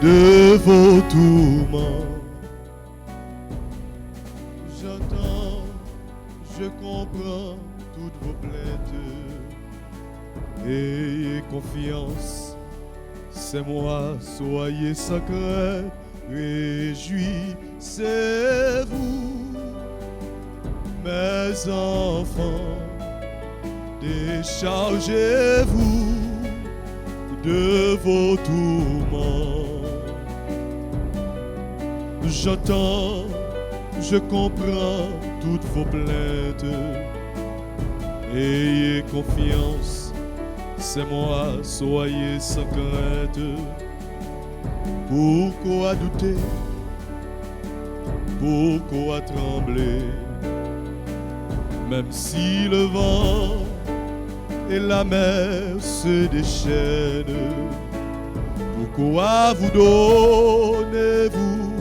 de vos tourments. J'entends, je comprends toutes vos plaintes. Ayez confiance, c'est moi, soyez sans crainte, réjouissez-vous, mes enfants, déchargez-vous de vos tourments. J'entends, je comprends toutes vos plaintes. Ayez confiance, c'est moi, soyez sans crainte. Pourquoi douter? Pourquoi trembler? Même si le vent et la mer se déchaînent, pourquoi vous donnez-vous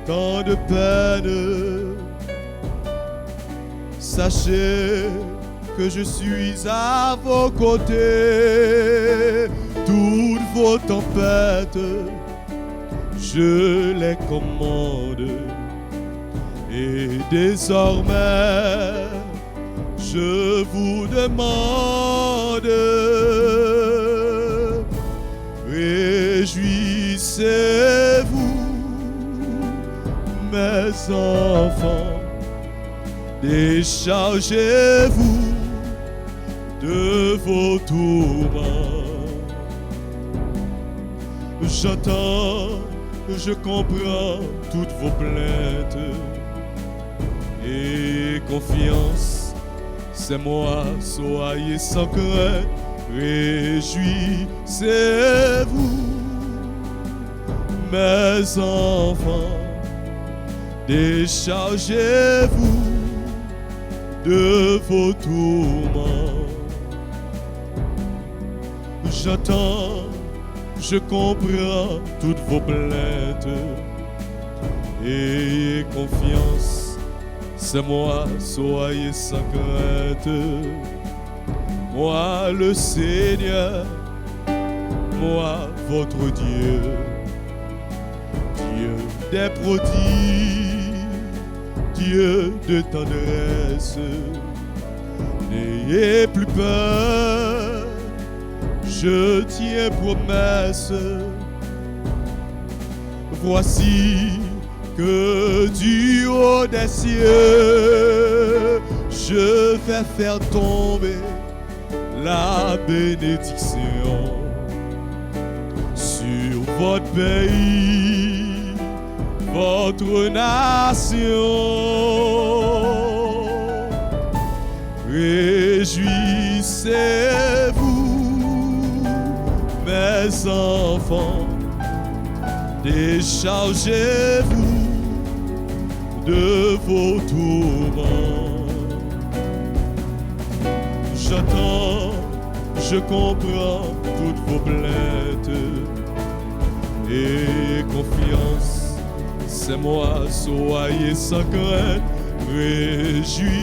tant de peine? Sachez que je suis à vos côtés. Toutes vos tempêtes, je les commande. Et désormais, je vous demande, réjouissez-vous, mes enfants, déchargez-vous de vos tourments. J'entends, je comprends toutes vos plaintes. Et confiance, c'est moi, soyez sans crainte, réjouissez-vous, mes enfants, déchargez-vous de vos tourments. J'entends, je comprends toutes vos plaintes. Ayez confiance, c'est moi, soyez sans crainte. Moi le Seigneur, moi votre Dieu, Dieu des prodiges, Dieu de tendresse. N'ayez plus peur, je tiens promesse. Voici que du haut des cieux, je vais faire tomber la bénédiction sur votre pays, votre nation. Réjouissez-vous, mes enfants, déchargez-vous de vos tourments. J'entends, je comprends toutes vos plaintes. Et confiance, c'est moi, soyez sans crainte, réjouissez-vous,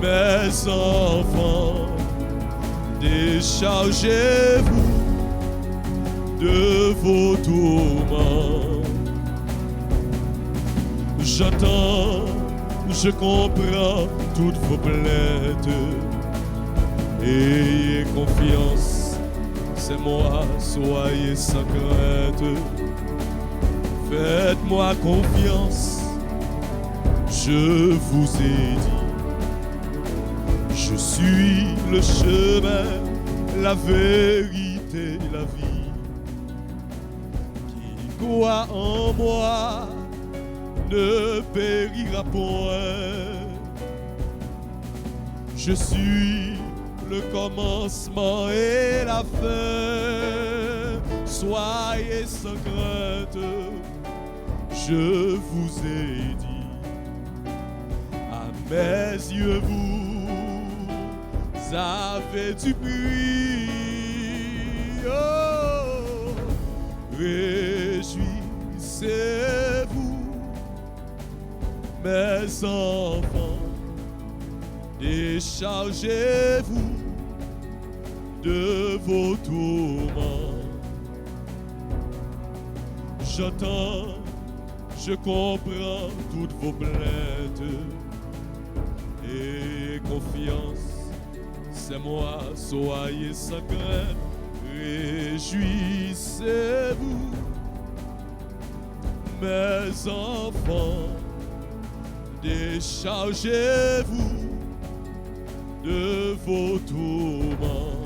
mes enfants, déchargez-vous de vos tourments. J'entends, je comprends toutes vos plaintes. Ayez confiance, c'est moi, soyez sans crainte. Faites-moi confiance, je vous ai dit, je suis le chemin, la vérité, la vie. Qui croit en moi ne périra point. Je suis le commencement et la fin. Soyez sans crainte, je vous ai dit. À mes yeux, vous avez du prix. Oh, réjouissez-vous, mes enfants, déchargez-vous de vos tourments. J'entends, je comprends toutes vos plaintes. Et confiance, c'est moi, soyez sans crainte. Réjouissez-vous, mes enfants, déchargez-vous de vos tourments.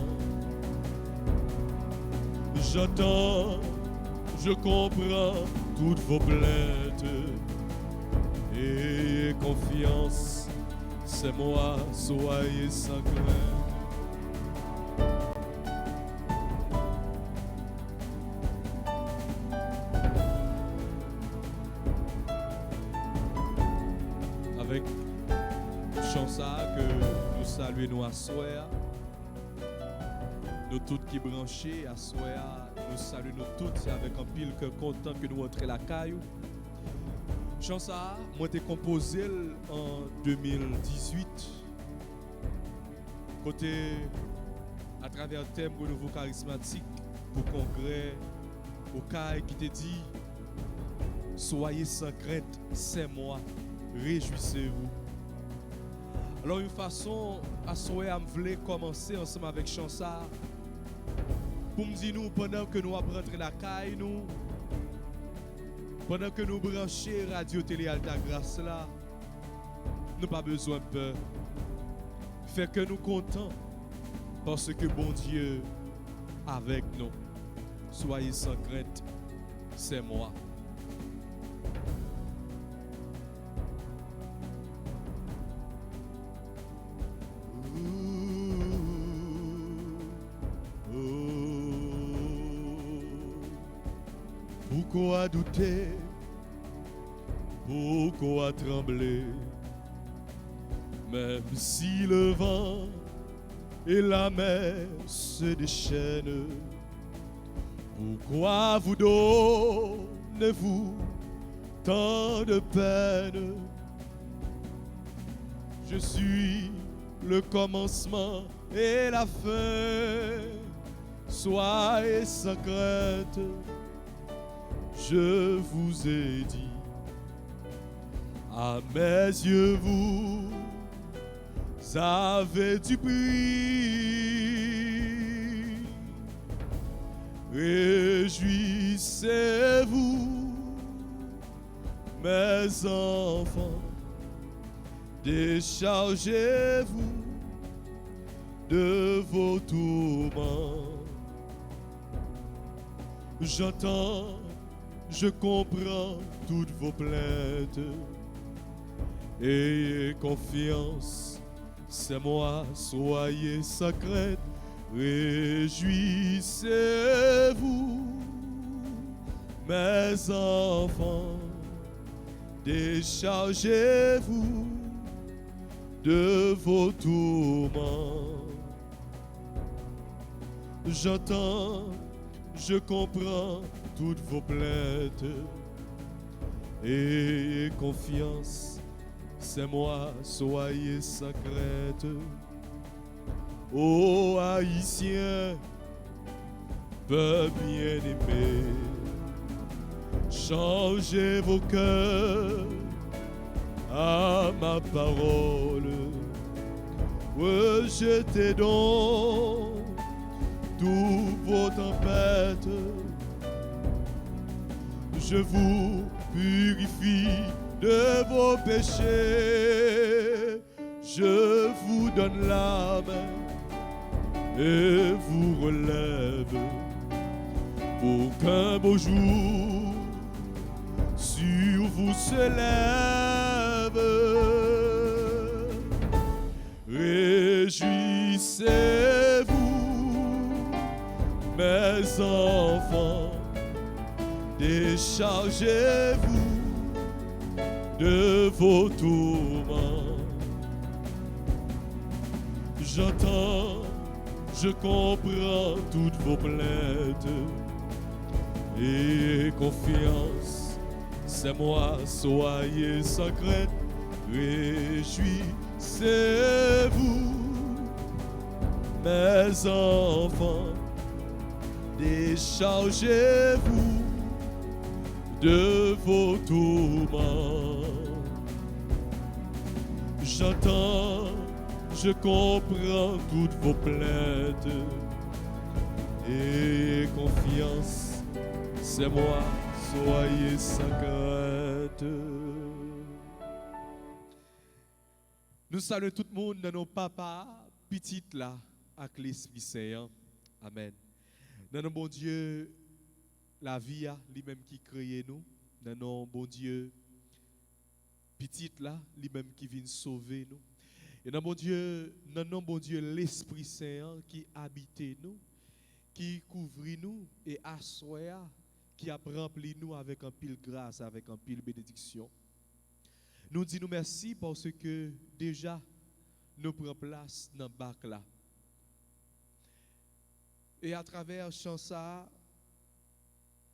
J'entends, je comprends toutes vos plaintes. Et confiance, c'est moi, soyez sans crainte. Avec chansa que nous saluons nous à soir. Nous toutes qui branchés à soir, nous saluons nous toutes, c'est avec un pile que content que nous entrons la caillou. Chansa, moi t'ai composé en 2018. Côté à travers le thème renouveau charismatique pour congrès au CAI qui te dit soyez sans crainte, c'est moi, réjouissez-vous. Alors une façon à souhaiter à me vouloir commencer ensemble avec Chansa pour me dire nous pendant que nous rentrons la caille nous pendant que nous branchons Radio Télé Alta Grâce là, nous pas besoin de peur. Fait que nous contents parce que bon Dieu avec nous. Soyez sans crainte, c'est moi. Pourquoi douter? Pourquoi trembler? Même si le vent et la mer se déchaînent, pourquoi vous donnez-vous tant de peine? Je suis le commencement et la fin. Soyez sans crainte. Je vous ai dit, à mes yeux vous avez du prix. Réjouissez-vous, mes enfants, déchargez-vous de vos tourments. J'entends, je comprends toutes vos plaintes. Ayez confiance, c'est moi, soyez sans crainte. Réjouissez-vous, mes enfants, déchargez-vous de vos tourments. J'entends, je comprends toutes vos plaintes. Ayez confiance, c'est moi, soyez sans crainte. Ô Haïtiens, peuple bien-aimé, changez vos cœurs à ma parole. Rejetez donc toutes vos tempêtes. Je vous purifie de vos péchés. Je vous donne la main et vous relève pour qu'un beau jour sur vous se lève. Réjouissez-vous, mes enfants, déchargez-vous de vos tourments. J'entends, je comprends toutes vos plaintes. Et confiance, c'est moi, soyez sans crainte. Réjouissez-vous, mes enfants, déchargez-vous de vos tourments. J'entends, je comprends toutes vos plaintes. Et confiance, c'est moi, soyez sans crainte. Nous saluons tout le monde dans nos papas, petites là, avec l'Esprit Saint. Amen. Dans nos bon Dieu, la vie, lui-même qui crée nous. Dans nos bon Dieu, petite là, lui-même qui vient sauver nous. Et dans nos bon Dieu, l'Esprit Saint qui habite nous, qui couvre nous et assoit, qui a rempli nous avec un pile grâce, avec un pile bénédiction. Nous disons merci parce que déjà nous prenons place dans le bac là. Et à travers chansa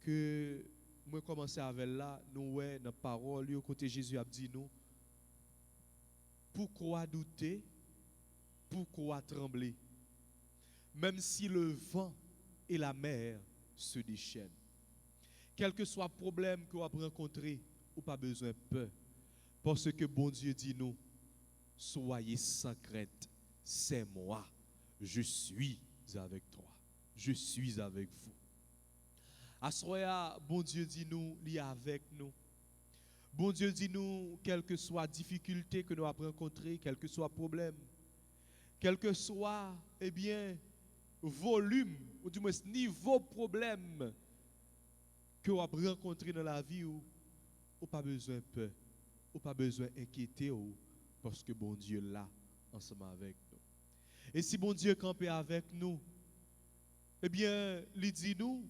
que moi commencé avec là, nous ouais dans parole au côté Jésus a dit nous pourquoi douter, pourquoi trembler, même si le vent et la mer se déchaînent. Quel que soit le problème que vous avez rencontré, ou pas besoin de peur. Parce que bon Dieu dit nous, soyez sans crainte, c'est moi, je suis avec toi, je suis avec vous. Assoya, bon Dieu dit nous, il est avec nous. Bon Dieu dit nous, quelle que soit la difficulté que nous avons rencontrée, quel que soit le problème, quel que soit, eh bien, volume, ou du moins niveau problème que vous avez rencontré dans la vie, ou pas besoin de peur. Ou pas besoin d'inquiéter parce que bon Dieu là ensemble avec nous. Et si bon Dieu campait avec nous, eh bien, il dit nous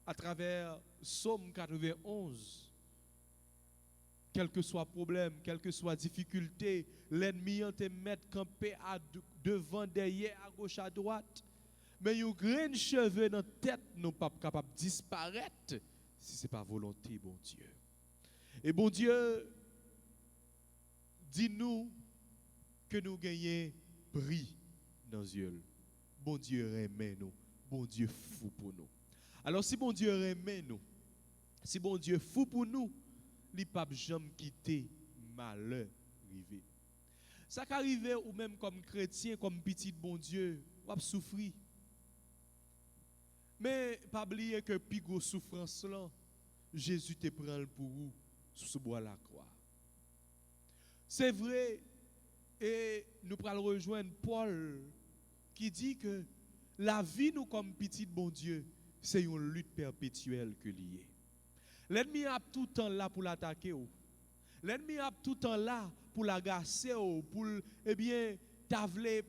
à travers Psaume 91, quel que soit problème, quelle que soit difficulté, l'ennemi te met campé devant, derrière, à gauche, à droite. Mais il y a grain de cheveux dans la tête, nous pas capable de disparaître si ce n'est pas volonté, bon Dieu. Et bon Dieu, dis-nous que nous gagnons prix dans les yeux. Bon Dieu remet nous. Bon Dieu fou pour nous. Alors si bon Dieu remet nous, si bon Dieu fou pour nous, il ne peut pas jamais quitter malheur arrivé. Ça qui arrive ou même comme chrétien, comme petit bon Dieu, on va souffrir. Mais pas oublier que plus grosse souffrance là, Jésus te prend pour vous sur ce bois la croix. C'est vrai, et nous allons rejoindre Paul qui dit que la vie, nous comme petit bon Dieu, c'est une lutte perpétuelle que liée. L'ennemi a tout le temps là pour l'attaquer. L'ennemi a tout le temps là pour l'agacer, pour, eh bien, t'avler,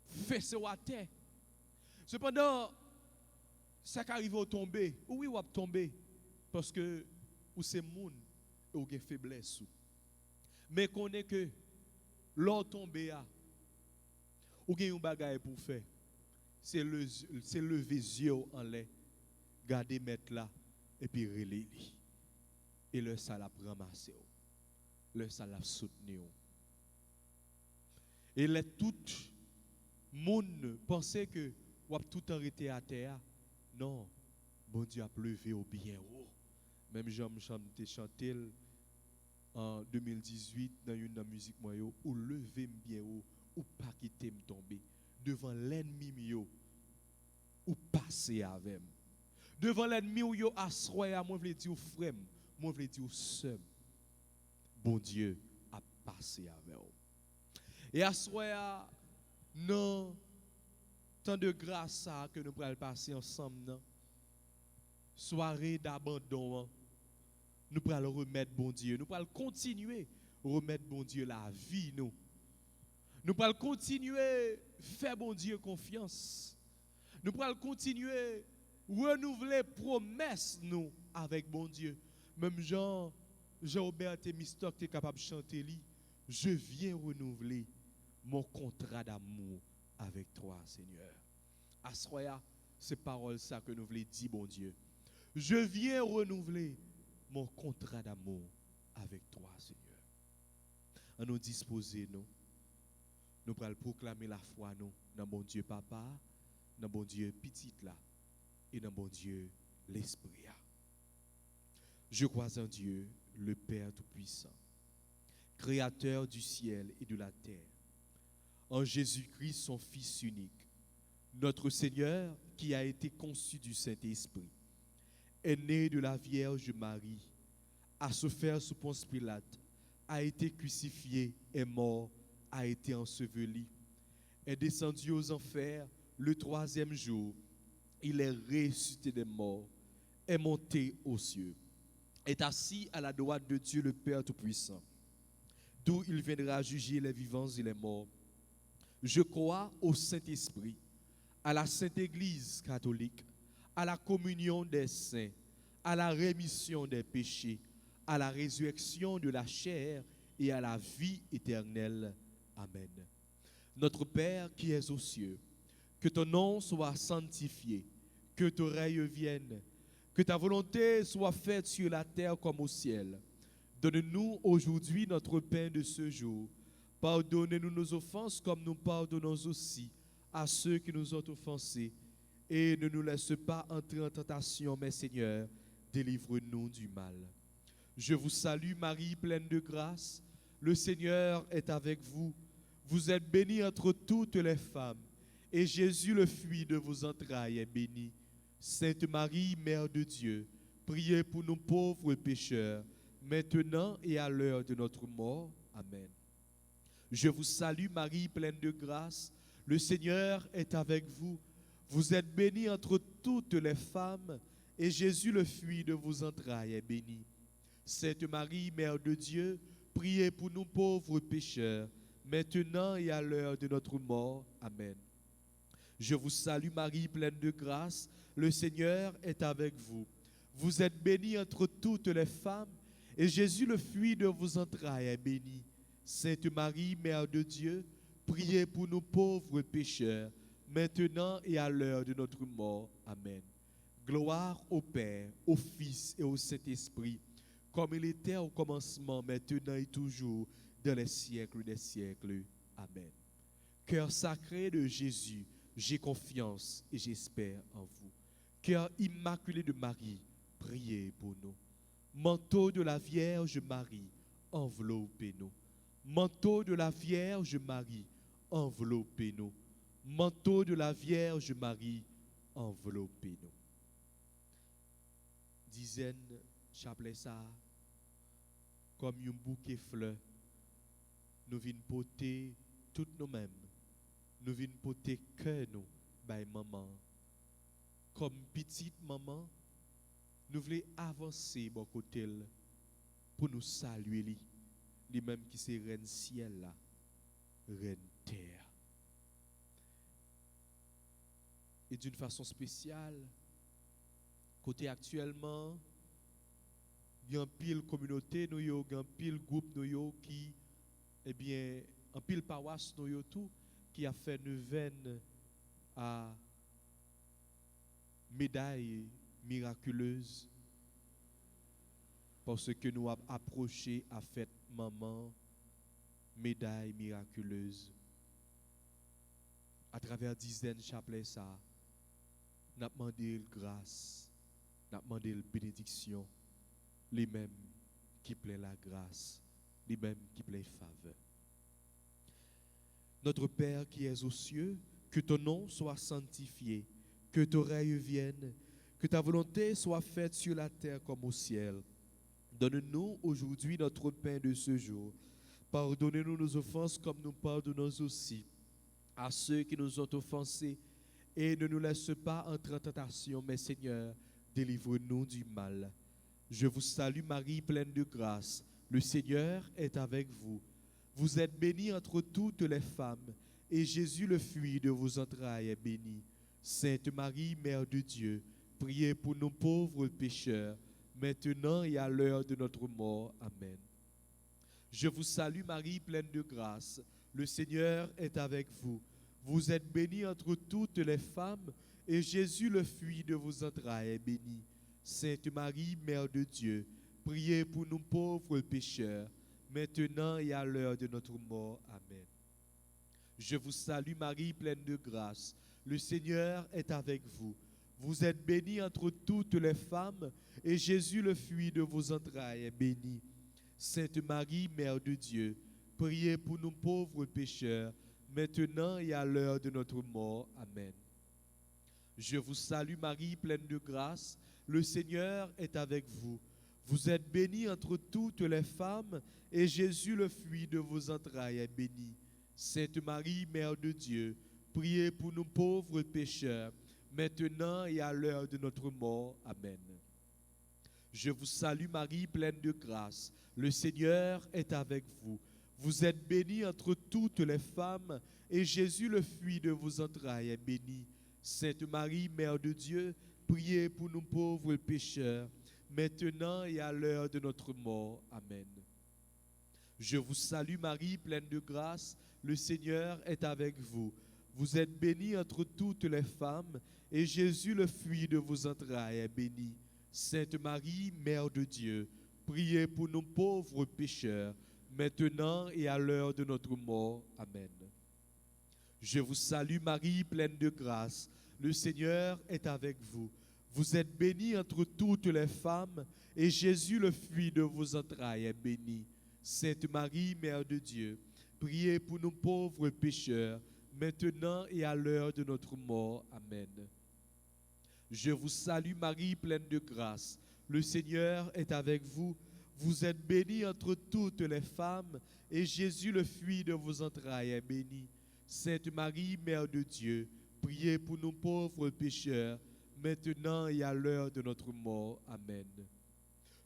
fesser à terre. Cependant, ça qui arrive au tomber, oui, ou à tomber, parce que ou c'est moun et ou avez faiblesse. Mais qu'on est que l'or tombé a ou avez un bagage pour faire. C'est lever les yeux en l'air, garder mettre là et puis relayer. Et le ça l'a ramassé. Le ça l'a soutenu. Et les tout monde pensait que ou a tout arrêté à terre. Non, bon Dieu a levé au bien haut. Même Jean chanté en 2018 dans une musique moyo ou lever bien haut ou pas quitter me tomber devant l'ennemi mio ou passer avec. Devant l'ennemi ou yo assoya moi vle dire frère, moi vle dire seul. Bon Dieu a passé avec. Et assoya non tant de grâce que nous pourrons passer ensemble dans soirée d'abandon. Nous pourrons remettre bon Dieu. Nous pourrons continuer à remettre bon Dieu la vie. Nous pourrons continuer à faire bon Dieu confiance. Nous pourrons continuer à renouveler promesses nous avec bon Dieu. Même Jean-Robert Temistock est capable de chanter. Je viens renouveler mon contrat d'amour avec toi, Seigneur. Assoya, c'est parole ça que nous voulons dire, bon Dieu. Je viens renouveler mon contrat d'amour avec toi, Seigneur. À nous disposer, nous allons proclamer la foi, nous, dans bon Dieu papa, dans bon Dieu petite là, et dans bon Dieu l'Esprit. Je crois en Dieu, le Père Tout-Puissant, Créateur du ciel et de la terre, en Jésus-Christ, son Fils unique, notre Seigneur qui a été conçu du Saint-Esprit, est né de la Vierge Marie, a souffert sous Ponce Pilate, a été crucifié, est mort, a été enseveli, est descendu aux enfers le troisième jour, il est ressuscité des morts, est monté aux cieux, est assis à la droite de Dieu le Père Tout-Puissant, d'où il viendra juger les vivants et les morts. Je crois au Saint-Esprit, à la Sainte Église catholique, à la communion des saints, à la rémission des péchés, à la résurrection de la chair et à la vie éternelle. Amen. Notre Père qui es aux cieux, que ton nom soit sanctifié, que ton règne vienne, que ta volonté soit faite sur la terre comme au ciel. Donne-nous aujourd'hui notre pain de ce jour. Pardonnez-nous nos offenses comme nous pardonnons aussi à ceux qui nous ont offensés. Et ne nous laisse pas entrer en tentation, mais Seigneur, délivre-nous du mal. Je vous salue Marie, pleine de grâce. Le Seigneur est avec vous. Vous êtes bénie entre toutes les femmes. Et Jésus, le fruit de vos entrailles, est béni. Sainte Marie, Mère de Dieu, priez pour nous pauvres pécheurs, maintenant et à l'heure de notre mort. Amen. Je vous salue Marie, pleine de grâce. Le Seigneur est avec vous. Vous êtes bénie entre toutes les femmes, et Jésus, le fruit de vos entrailles, est béni. Sainte Marie, Mère de Dieu, priez pour nous pauvres pécheurs, maintenant et à l'heure de notre mort. Amen. Je vous salue Marie, pleine de grâce. Le Seigneur est avec vous. Vous êtes bénie entre toutes les femmes, et Jésus, le fruit de vos entrailles, est béni. Sainte Marie, Mère de Dieu, priez pour nous pauvres pécheurs, maintenant et à l'heure de notre mort. Amen. Gloire au Père, au Fils et au Saint-Esprit, comme il était au commencement, maintenant et toujours, dans les siècles des siècles. Amen. Cœur sacré de Jésus, j'ai confiance et j'espère en vous. Cœur immaculé de Marie, priez pour nous. Manteau de la Vierge Marie, enveloppez-nous. Manteau de la Vierge Marie, enveloppez-nous. Manteau de la Vierge Marie, enveloppez-nous. Dizaine, chapelet ça, comme un bouquet fleur, nous venons porter toutes nous-mêmes. Nous venons porter cœur nous, by maman. Comme petite maman, nous voulons avancer bon côté pour nous saluer lui même qui c'est reine ciel là, reine terre. Et d'une façon spéciale, côté actuellement, il y a une pile communauté, il y a un pile groupe qui, eh bien, un pile paroisse tout qui a fait une veine à médaille miraculeuse parce que nous avons approché à fête maman médaille miraculeuse à travers dizaines de chapelets ça n'a demandé grâce n'a demandé bénédiction les mêmes qui plaît la grâce les mêmes qui plaît faveur. Notre Père qui es aux cieux, que ton nom soit sanctifié, que ton règne vienne, que ta volonté soit faite sur la terre comme au ciel. Donne-nous aujourd'hui notre pain de ce jour. Pardonnez-nous nos offenses comme nous pardonnons aussi à ceux qui nous ont offensés. Et ne nous laisse pas entrer en tentation, mais Seigneur, délivre-nous du mal. Je vous salue Marie, pleine de grâce. Le Seigneur est avec vous. Vous êtes bénie entre toutes les femmes, et Jésus, le fruit de vos entrailles, est béni. Sainte Marie, Mère de Dieu, priez pour nous pauvres pécheurs, maintenant et à l'heure de notre mort. Amen. Je vous salue Marie, pleine de grâce. Le Seigneur est avec vous. Vous êtes bénie entre toutes les femmes, et Jésus, le fruit de vos entrailles, est béni. Sainte Marie, Mère de Dieu, priez pour nous pauvres pécheurs, maintenant et à l'heure de notre mort. Amen. Je vous salue Marie, pleine de grâce. Le Seigneur est avec vous. Vous êtes bénie entre toutes les femmes, et Jésus, le fruit de vos entrailles, est béni. Sainte Marie, Mère de Dieu, priez pour nous pauvres pécheurs, maintenant et à l'heure de notre mort. Amen. Je vous salue Marie, pleine de grâce. Le Seigneur est avec vous. Vous êtes bénie entre toutes les femmes, et Jésus, le fruit de vos entrailles, est béni. Sainte Marie, Mère de Dieu, priez pour nous pauvres pécheurs, maintenant et à l'heure de notre mort. Amen. Je vous salue Marie, pleine de grâce. Le Seigneur est avec vous. Vous êtes bénie entre toutes les femmes, et Jésus, le fruit de vos entrailles, est béni. Sainte Marie, Mère de Dieu, priez pour nous pauvres pécheurs, maintenant et à l'heure de notre mort. Amen. Je vous salue Marie, pleine de grâce. Le Seigneur est avec vous. Vous êtes bénie entre toutes les femmes, et Jésus, le fruit de vos entrailles, est béni. Sainte Marie, Mère de Dieu, priez pour nous pauvres pécheurs, maintenant et à l'heure de notre mort. Amen. Je vous salue Marie, pleine de grâce. Le Seigneur est avec vous. Vous êtes bénie entre toutes les femmes, et Jésus, le fruit de vos entrailles, est béni. Sainte Marie, Mère de Dieu, priez pour nous pauvres pécheurs, maintenant et à l'heure de notre mort. Amen. Je vous salue Marie, pleine de grâce. Le Seigneur est avec vous. Vous êtes bénie entre toutes les femmes, et Jésus, le fruit de vos entrailles, est béni. Sainte Marie, Mère de Dieu, priez pour nous pauvres pécheurs, maintenant et à l'heure de notre mort. Amen.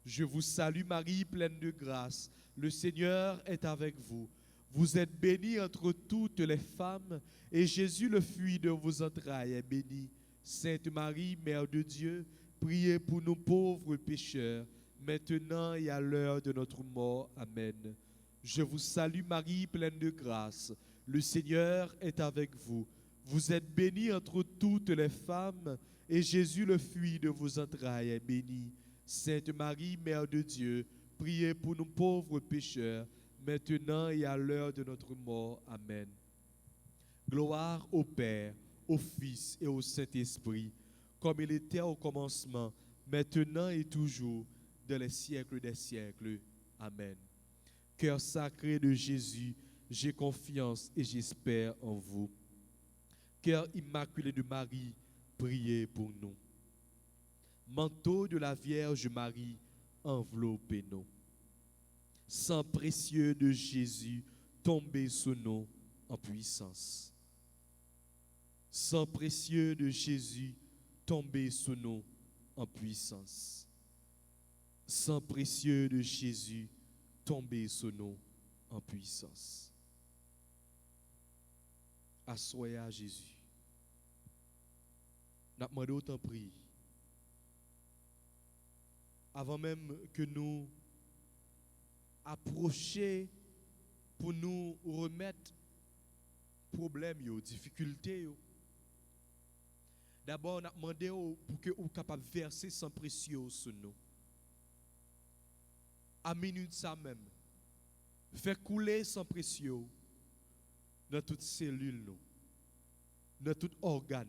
Je vous salue Marie, pleine de grâce. Le Seigneur est avec vous. Vous êtes bénie entre toutes les femmes, et Jésus, le fruit de vos entrailles, est béni. Sainte Marie, Mère de Dieu, priez pour nous pauvres pécheurs, maintenant et à l'heure de notre mort. Amen. Je vous salue Marie, pleine de grâce. Le Seigneur est avec vous. Vous êtes bénie entre toutes les femmes, et Jésus, le fruit de vos entrailles, est béni. Sainte Marie, Mère de Dieu, priez pour nous pauvres pécheurs, maintenant et à l'heure de notre mort. Amen. Gloire au Père, au Fils et au Saint-Esprit, comme il était au commencement, maintenant et toujours, dans les siècles des siècles. Amen. Cœur sacré de Jésus, j'ai confiance et j'espère en vous. Cœur immaculé de Marie, priez pour nous. Manteau de la Vierge Marie, enveloppez-nous. Sang précieux de Jésus, tombez sur nous en puissance. Sang précieux de Jésus, tombez sur nous en puissance. Sang précieux de Jésus, tombez sur nous en puissance. Assoyez à Jésus. Nous demandons autant prier. Avant même que nous approcher pour nous remettre problèmes, difficultés. D'abord, on a demandé pour que vous soyez capable de verser sang précieux sur nous. À minute ça même, faire couler sang précieux dans toutes cellules, dans tout organe,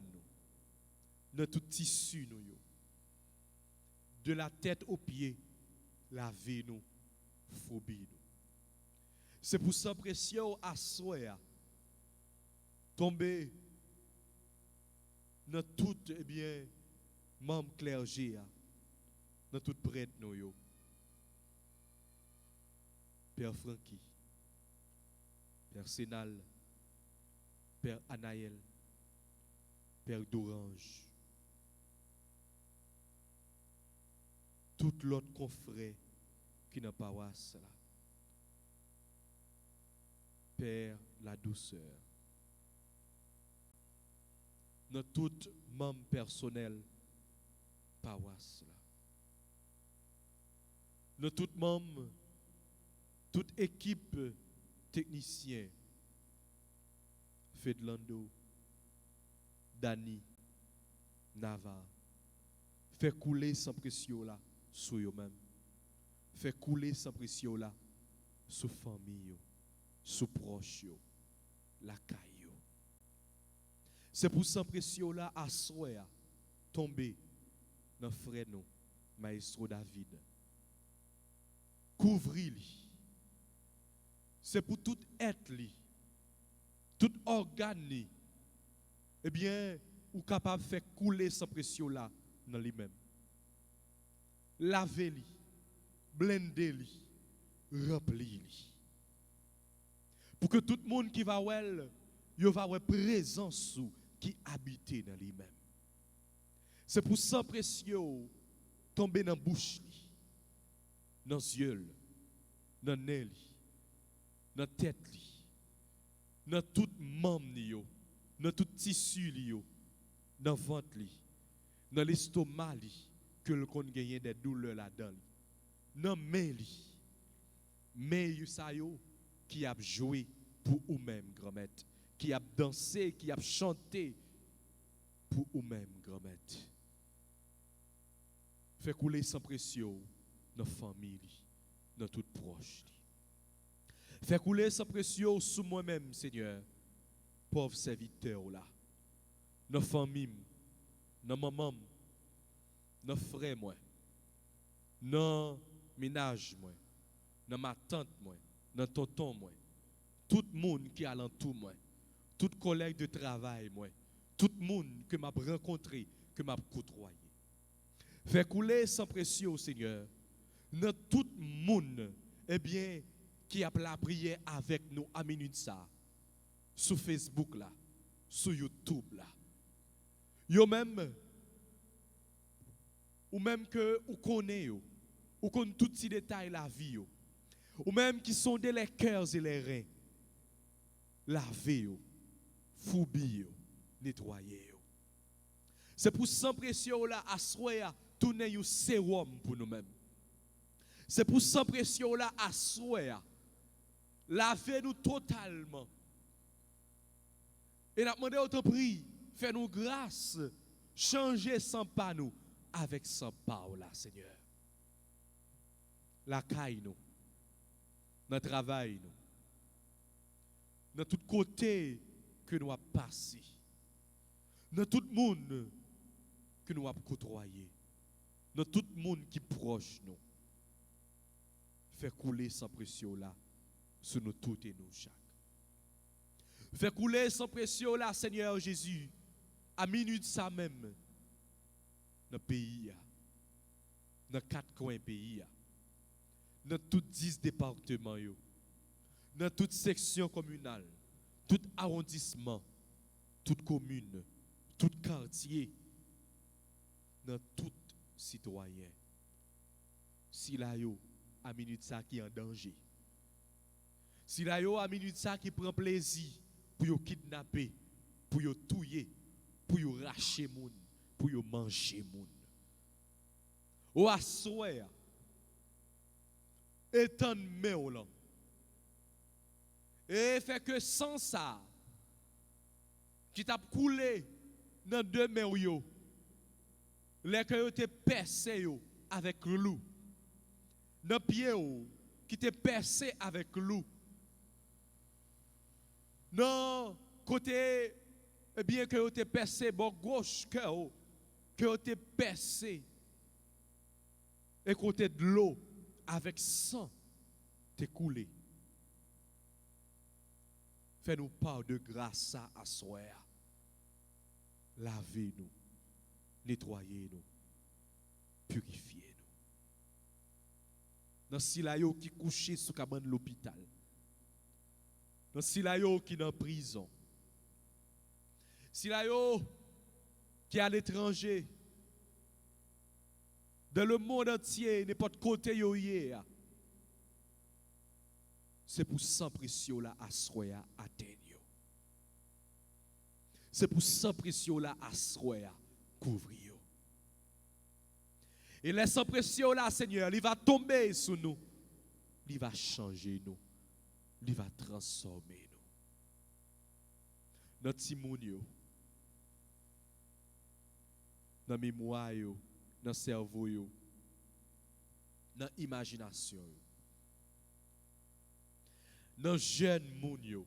dans tout tissu. De la tête aux pieds, lavez-nous, phobie-nous. C'est pour sang précieux à soi, tomber dans tout membre clergé, dans tout prêtre nous. Père Francky, Père Sénal, Père Anaël, Père d'Orange, tout l'autre confrère qui n'a pas là. Père, la douceur. Dans tout membre personnel, paroisse là. Dans tout membre, toute équipe technicien, Fedlando, Dani, Nava, fait couler sans pression là sur eux-mêmes. Fait couler sans pression là sur famille, sur proches. la caillou. C'est pour ça précieux là à soir tomber dans frère nous maestro David. Couvrir-li. C'est pour tout être li, tout organe li. Eh bien, ou capable de faire couler sa pression là dans lui-même. Laver li, blender li, remplir li. Pour que tout le monde qui va well, yo va avoir présence qui habite dans lui-même. C'est pour ça précieux tomber dans la bouche li, dans les yeux, dans le nez, dans la tête, dans tout membre, dans tout tissu, dans le ventre, dans l'estomac, que le qu'on gagne des douleurs là-dedans. Dans le main, mais qui a joué pour vous-même, grand-mère, qui a dansé, qui a chanté pour vous-même, grand-mère. Fait couler sans pression dans la famille, dans tout proche. Fait couler sans pression sous moi-même, Seigneur, pauvre serviteur là. Dans la famille, dans maman, dans frère moi, dans ménage moi, dans ma tante moi, dans tonton moi, tout le monde qui est alentour moi, tout collègue de travail moi, tout le monde que m'a rencontré, que m'a côtoyé. Fait couler sans pression, Seigneur, dans tout le monde, eh bien, qui a la prière avec nous à minute ça, sur Facebook là, sur YouTube là. Yo même, ou même que vous connaissez, ou connaissez tous ces détails de la vie, ou même qui sondent les cœurs et les reins, lavez, foubille, nettoyez. C'est pour sans pression là, à soir, tourner un sérum pour nous-mêmes. C'est pour sans pression là, à soir, lavez-nous totalement. Et nous demandons autre prix, fais-nous grâce, changez sans pas nous, avec sans pas là, Seigneur. La caille nous, notre travail nous, dans tout côté que nous avons passé, dans tout le monde que nous avons côtoyé, dans tout le monde qui est proche nous, fait couler sans pression là, sur nous toutes et nous chaque. Fait couler sans pression là, Seigneur Jésus, à minute ça même, dans le pays, dans 4 coins du pays, dans tous 10 départements, dans toute section communale, tout arrondissement, toute commune, tout quartier, dans tout citoyen. Si là yo à minute ça qui est en danger. Si là yo à minute ça qui prend plaisir pour yo kidnapper, pour yo tuer, pour yo racher moun, pour yo manger moun. Ou à souhait étant mais là. Et fait que sans ça qui t'a coulé dans deux mains yo, les que yo te percé yo avec loup. Dans pied qui te percé avec loup. Non côté eh bien que yo te percé bon gauche que yo te percé et côté de l'eau avec sang te coulé. Fais-nous part de grâce à soir. Lavez-nous, nettoyez-nous, purifiez-nous. Dans Silayo qui couché sous cabane de l'hôpital. Dans Silayo qui est dans prison. Silayo qui est à l'étranger. Dans le monde entier, n'importe côté yo yé. C'est pour sans pression là à soya atteigne. C'est pour sans pression là à soya couvrir. Et les sans pression là, Seigneur, il va tomber sur nous. Il va changer nous. Il va transformer nous. Notre timoun yo, dans la mémoire yo, dans le cerveau yo, dans l'imagination yo. Dans jeune moun yo,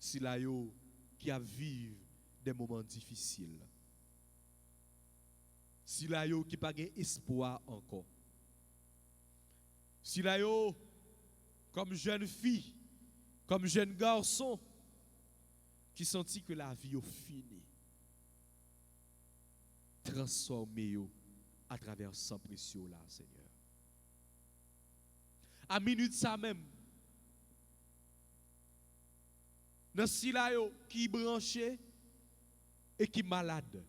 si la yo qui a vivre des moments difficiles. Si la yo qui pas gain espoir encore. Si la yo comme jeune fille, comme jeune garçon qui sentit que la vie est finie. Transformez-vous à travers sang précieux là, Seigneur. À minute ça même, dans si la yo qui branché et qui malade.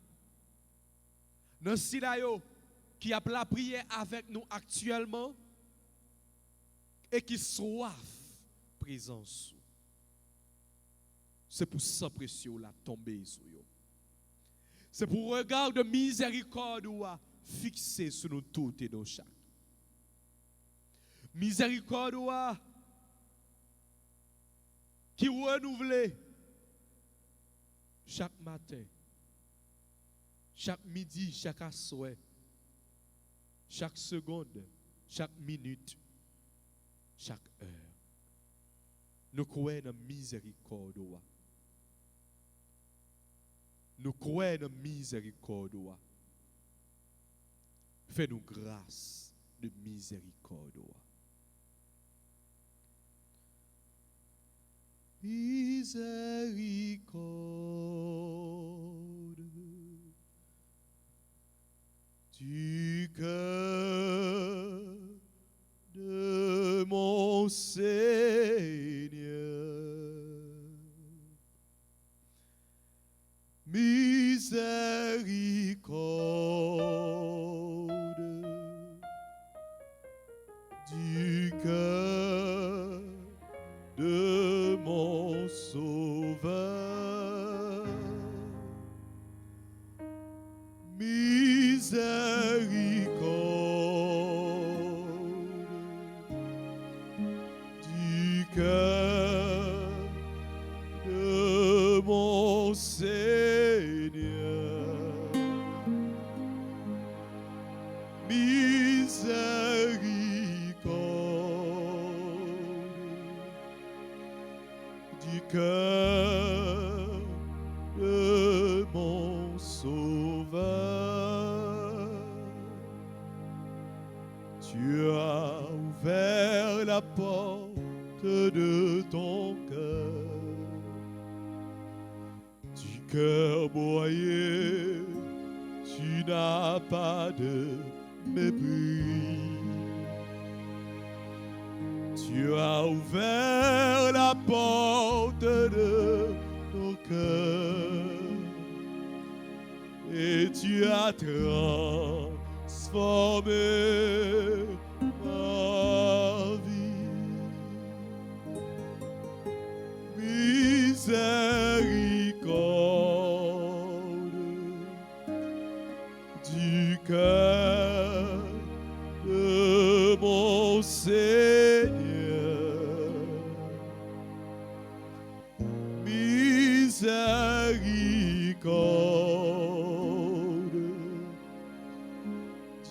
Dans si la yo qui a la prière avec nous actuellement et qui soif présence. C'est pour sang précieux là tomber sur eux. C'est pour regard de miséricorde ou fixer sur nous toutes et nos chaque. Miséricorde ou qui renouvelle chaque matin, chaque midi, chaque soir, chaque seconde, chaque minute, chaque heure. Nous croyons dans miséricorde. Nous croyons dans miséricorde. Fais-nous grâce de miséricorde. Miséricorde du cœur de mon Seigneur. Miséricorde du cœur de mon Sauveur. Miséricorde du cœur de mon Seigneur. Miséricorde du cœur de mon Sauveur. Tu as ouvert la porte de ton cœur, du cœur broyé, tu n'as pas de mépris. Tu as ouvert la porte de ton cœur et tu as transformé ma vie. Miséricorde du cœur de mon Seigneur. Miséricorde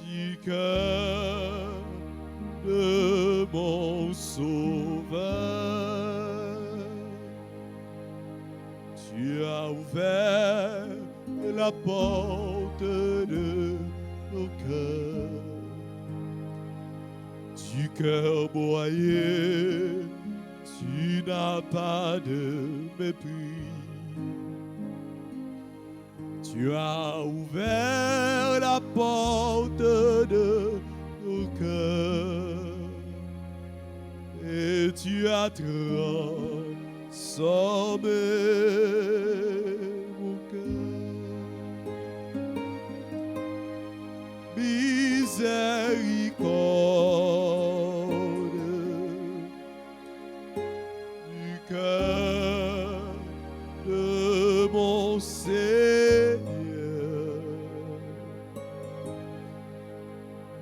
du cœur de mon Sauveur. Tu as ouvert la porte de nos cœurs, du cœur broyé, tu n'as pas de mépris. Tu as ouvert la porte de nos cœurs et tu as transformé mon cœur. Miséricorde du cœur de mon Seigneur.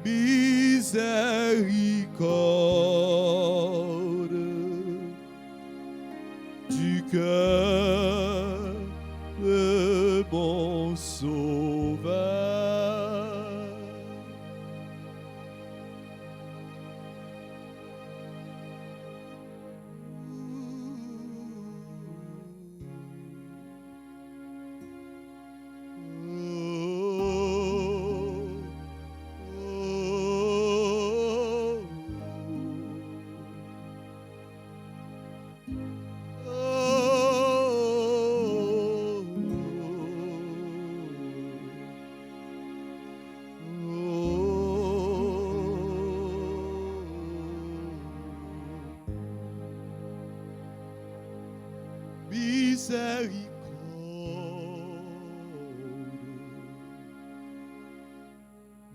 Miséricorde du cœur de mon Sauveur.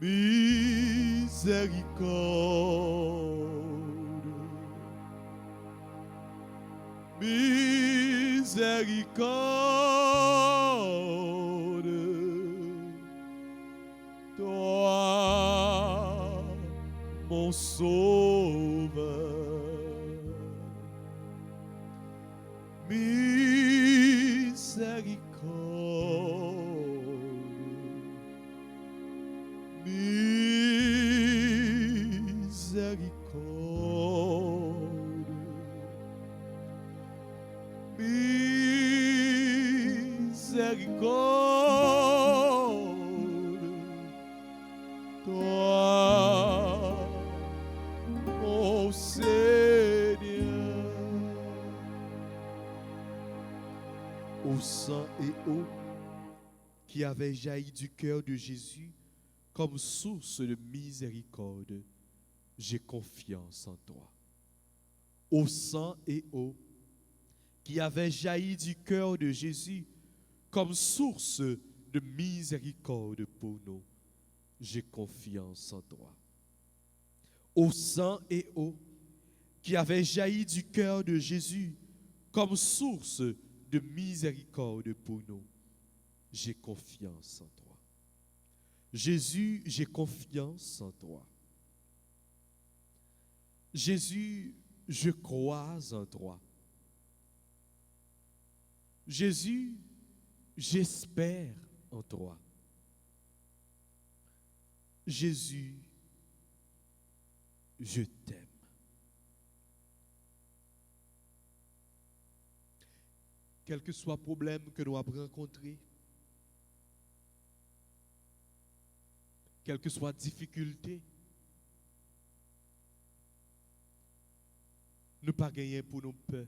Miséricorde, miséricorde, toi, mon sauveur. Miséricorde, toi, mon Seigneur. Au sang et eau qui avait jailli du cœur de Jésus comme source de miséricorde, j'ai confiance en toi. Au sang et eau qui avait jailli du cœur de Jésus comme source de miséricorde pour nous, j'ai confiance en toi. Au sang et eau qui avait jailli du cœur de Jésus comme source de miséricorde pour nous, j'ai confiance en toi. Jésus, j'ai confiance en toi. Jésus, je crois en toi. Jésus, j'espère en toi. Jésus, je t'aime. Quel que soit le problème que nous avons rencontré, quelle que soit la difficulté, nous pas gagner pour nos peurs.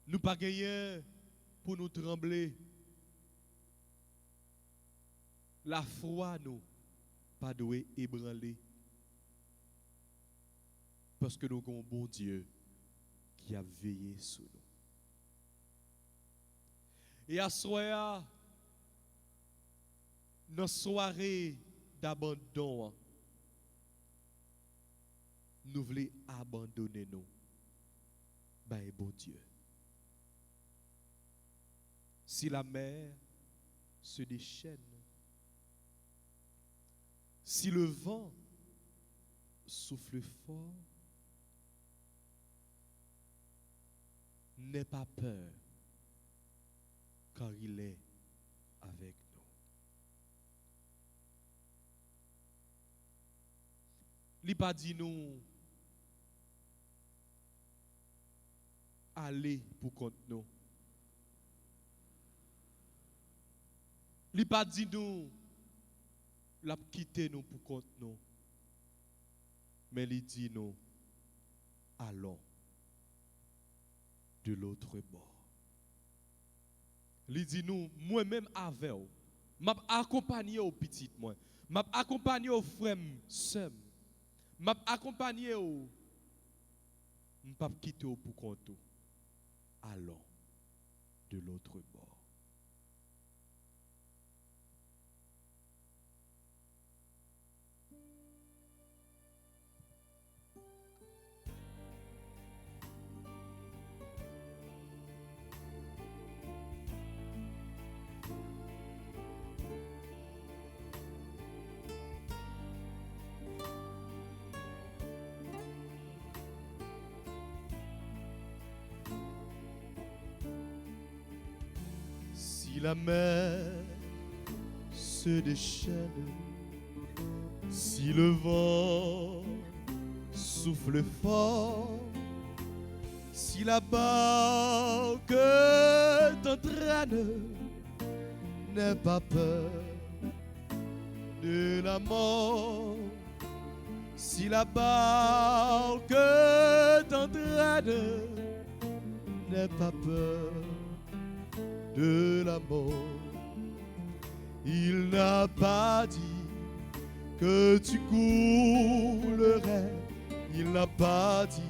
Nous pas gagner pour nous trembler. La foi nous pas doué ébranler. Parce que nous avons un bon Dieu qui a veillé sur nous. Et à soir, dans soirée d'abandon, nous voulons abandonner nous. Ben bon Dieu. Si la mer se déchaîne, si le vent souffle fort, n'aie pas peur, car il est avec nous. Il n'a pas dit nous aller pour contre nous. Il n'a pas dit nous l'a quitter nous pour contre nous. Mais il dit nous allons de l'autre bord. Il dit nous moi-même avec vous, m'a accompagné au petit moi, m'a accompagné au frère sœur, m'a accompagné au m'pas quitter pour contre. Allons de l'autre bord. Si la mer se déchaîne, si le vent souffle fort, si la barque t'entraîne, n'aie pas peur de la mort. Si la barque t'entraîne, n'aie pas peur de la mort. Il n'a pas dit que tu coulerais. Il n'a pas dit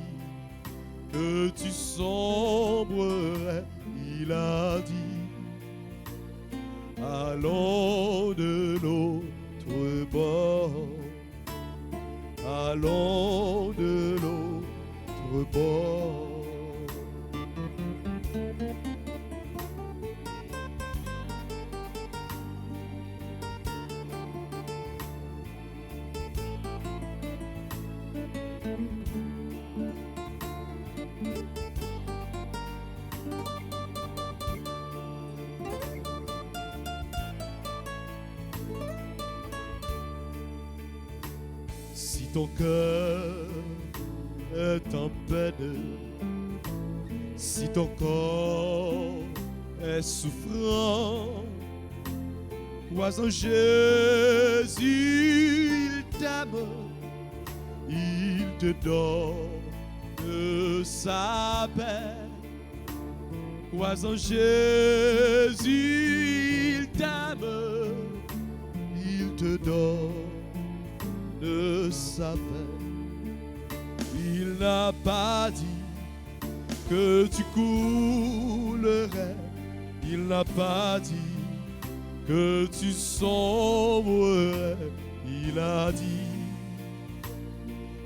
que tu sombrerais. Il a dit allons de l'autre bord, allons de l'autre bord. Si ton cœur est en peine, si ton corps est souffrant, crois en Jésus, il t'aime, il te donne sa paix. Crois en Jésus, il t'aime, il te donne de sa paix. Il n'a pas dit que tu coulerais, il n'a pas dit que tu sombrerais, il a dit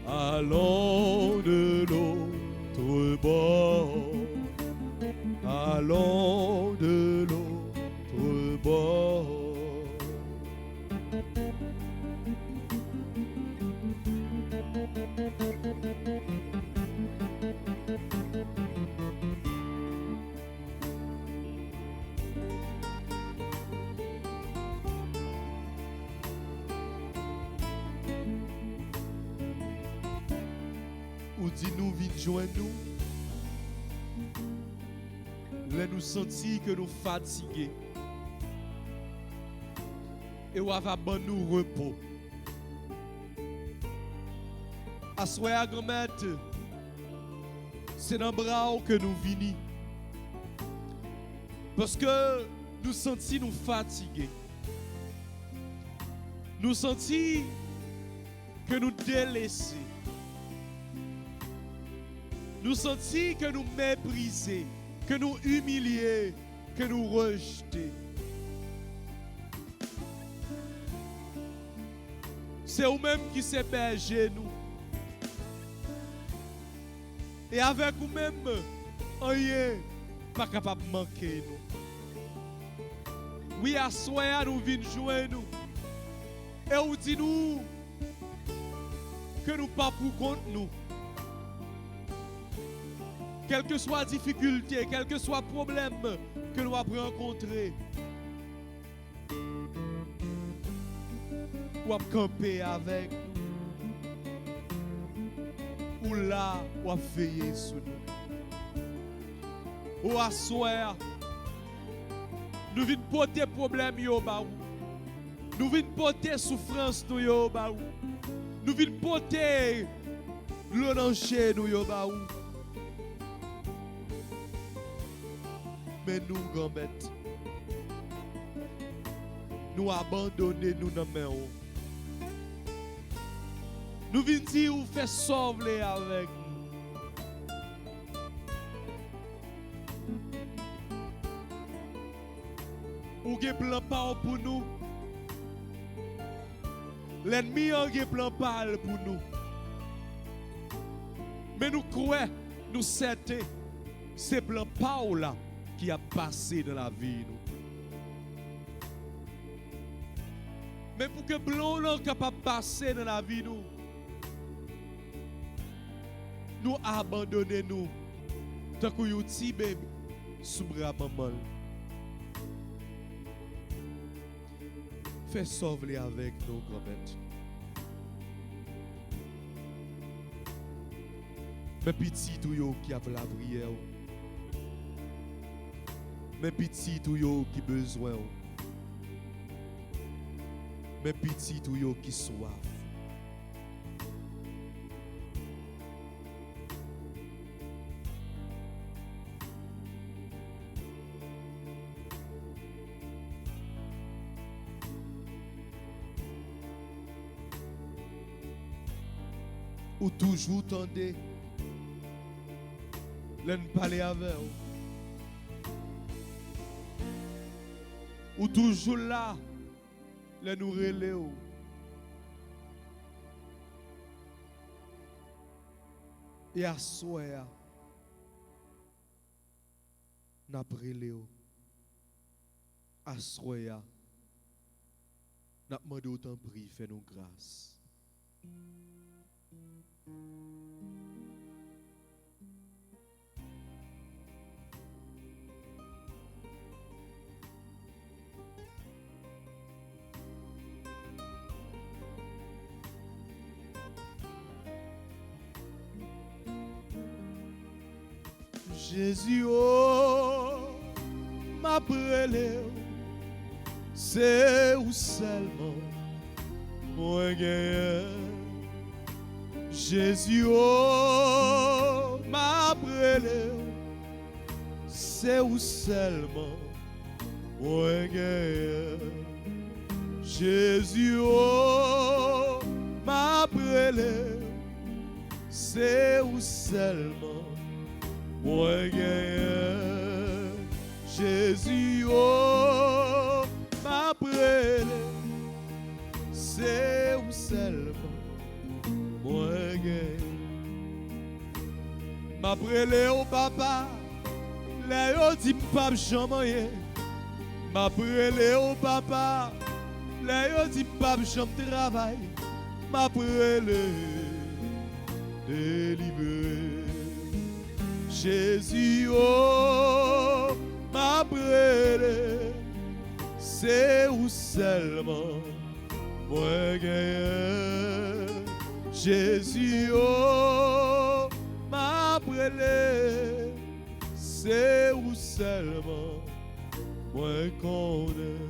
allons de l'autre bord, allons de l'autre bord. Ou dit nous vite joindre nous, là nous sentir que nous fatigués et ou va bon nous repos. Assoyez à grand-mère, c'est dans le bras que nous venons. Parce que nous sentons nous fatigués. Nous sentons que nous délaissés. Nous sentons que nous méprisés, que nous humiliés, que nous rejetés. C'est vous-même qui s'hébergez nous. Et avec vous-même, rien pas capable de manquer nous. Oui, à soi, nous venons jouer nous. Et vous dit nous que nous pas pour compte nous. Quelle que soit la difficulté, quel que soit le problème que nous avons rencontré, ou à camper avec nous, ou là, ou à veiller sur nous, ou à soir, nous venons porter problème yo ba ou, nous venons porter souffrance nous yo ba ou, nous venons porter l'onanger nous yo ba ou. Mais nous, grand-mère, nous abandonnons nous dans la main. Nous venons dire ou faire sauver avec nous. Ou avez plan pour nous. L'ennemi a un plan pour nous. Mais nous croyons, nous certes, c'est plan là qui a passé dans la vie. Mais pour que blanc soit capable de passer dans la vie, nous abandonnons nous. Tant que nous petit bébé sous bras maman. Fais sauver avec nous, grand-mère. Mais petit tout yo qui a la prière. Mais petit tout yo qui besoin. Mais petit tout yo qui soif. Ou toujours tendez. L'en parler avec vous. ou toujours là, les nous relève. Et à soir, n'a brûlé. À soir, n'a demandé autant prix, fait nous grâce. Jésus, oh, m'a brûlé, c'est où seulement moi gagne. Jésus, oh, m'a brûlé, c'est où seulement moi gagne. Jésus, oh, m'a brûlé, c'est où seulement moi gagne. Jésus, oh, m'a brûlé, c'est où seulement moi gagne. M'a brûlé au papa, les yo dit pas jamais. M'a brûlé au papa, les yo dit pas jamais travail. M'a brûlé, délivré. Jésus, oh, m'a brûlé, c'est où seulement moi gagne. Jésus, oh, m'a brûlé, c'est où seulement moi connais.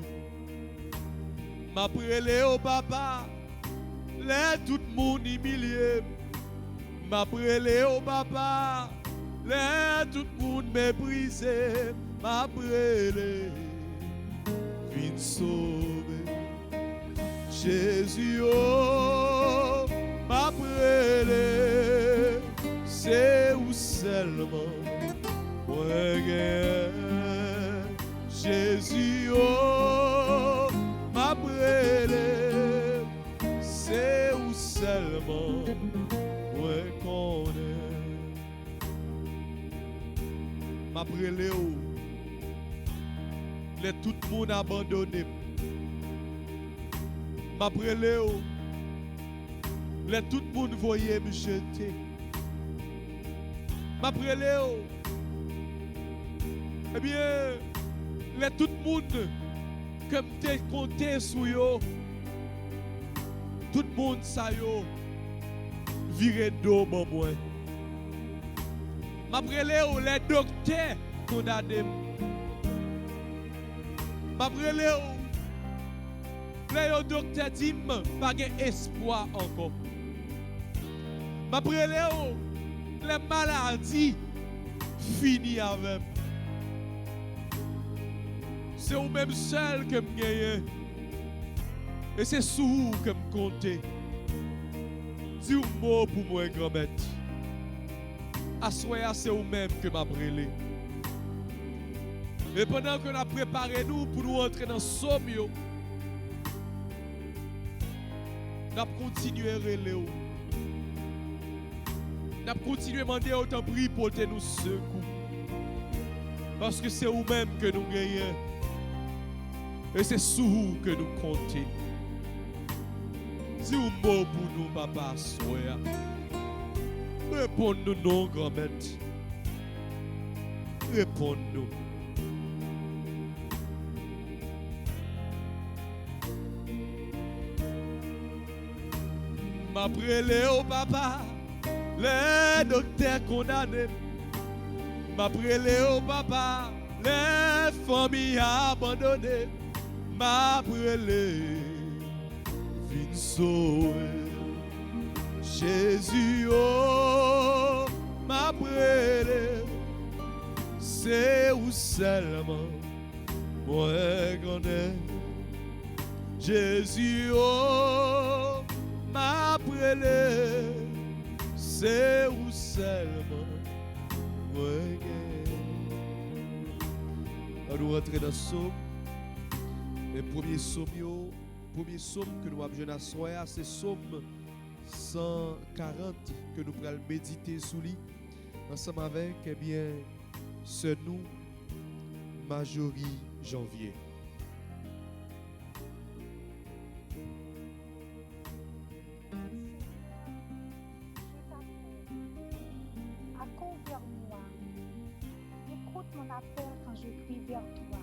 M'a brûlé au papa, les tout le monde humilié. M'a brûlé au papa, les tout le monde méprisé. M'a brûlé, vite sauvé. Jésus, oh, m'a brûlé, c'est où seulement moi gagne. Jésus, oh, m'a brûlé, c'est où seulement moi connais. M'a brûlé, les tout le monde abandonné. M'a brûlé, les tout le monde voyait me jeter. M'a brûlé, eh bien, les tout le monde comme t'es compté sur yo, tout le monde ça yo viré d'eau bon moi. M'a brûlé, les docteurs condamnés. M'a brûlé, les docteurs disent pas d'espoir encore. M'a brûlé, les maladies finies avec. C'est au même seul que me gagne. Et c'est sous vous que me compte. Dis un mot pour moi, grand-mère. Assoya, c'est vous même que m'a brûlé. Et pendant qu'on a préparé nous pour nous entrer dans le somme, nous avons continué à relayer. Nous avons continué à demander autant de prix pour nous secours. Parce que c'est vous-même que nous gagnons. Et c'est sur vous que nous comptons. Si vous mot pour nous, papa, soya. Réponds-nous, non, grand-mère. Réponds-nous. M'a brûlé au papa, les docteurs condamnés. M'a brûlé au papa, les familles abandonnées. M'a brûlé, vite sauvé. Jésus, oh, m'a brûlé, c'est où seulement moi connais. Jésus, oh, m'a brûlé, c'est où seulement moi connais. On nous rentrer dans ce psaume. Les premiers psaumes que nous avons joué à soir, c'est psaume 140 que nous allons méditer sous lui ensemble avec ce nous Marjorie Janvier. Accours vers moi. Écoute mon appel quand je crie vers toi.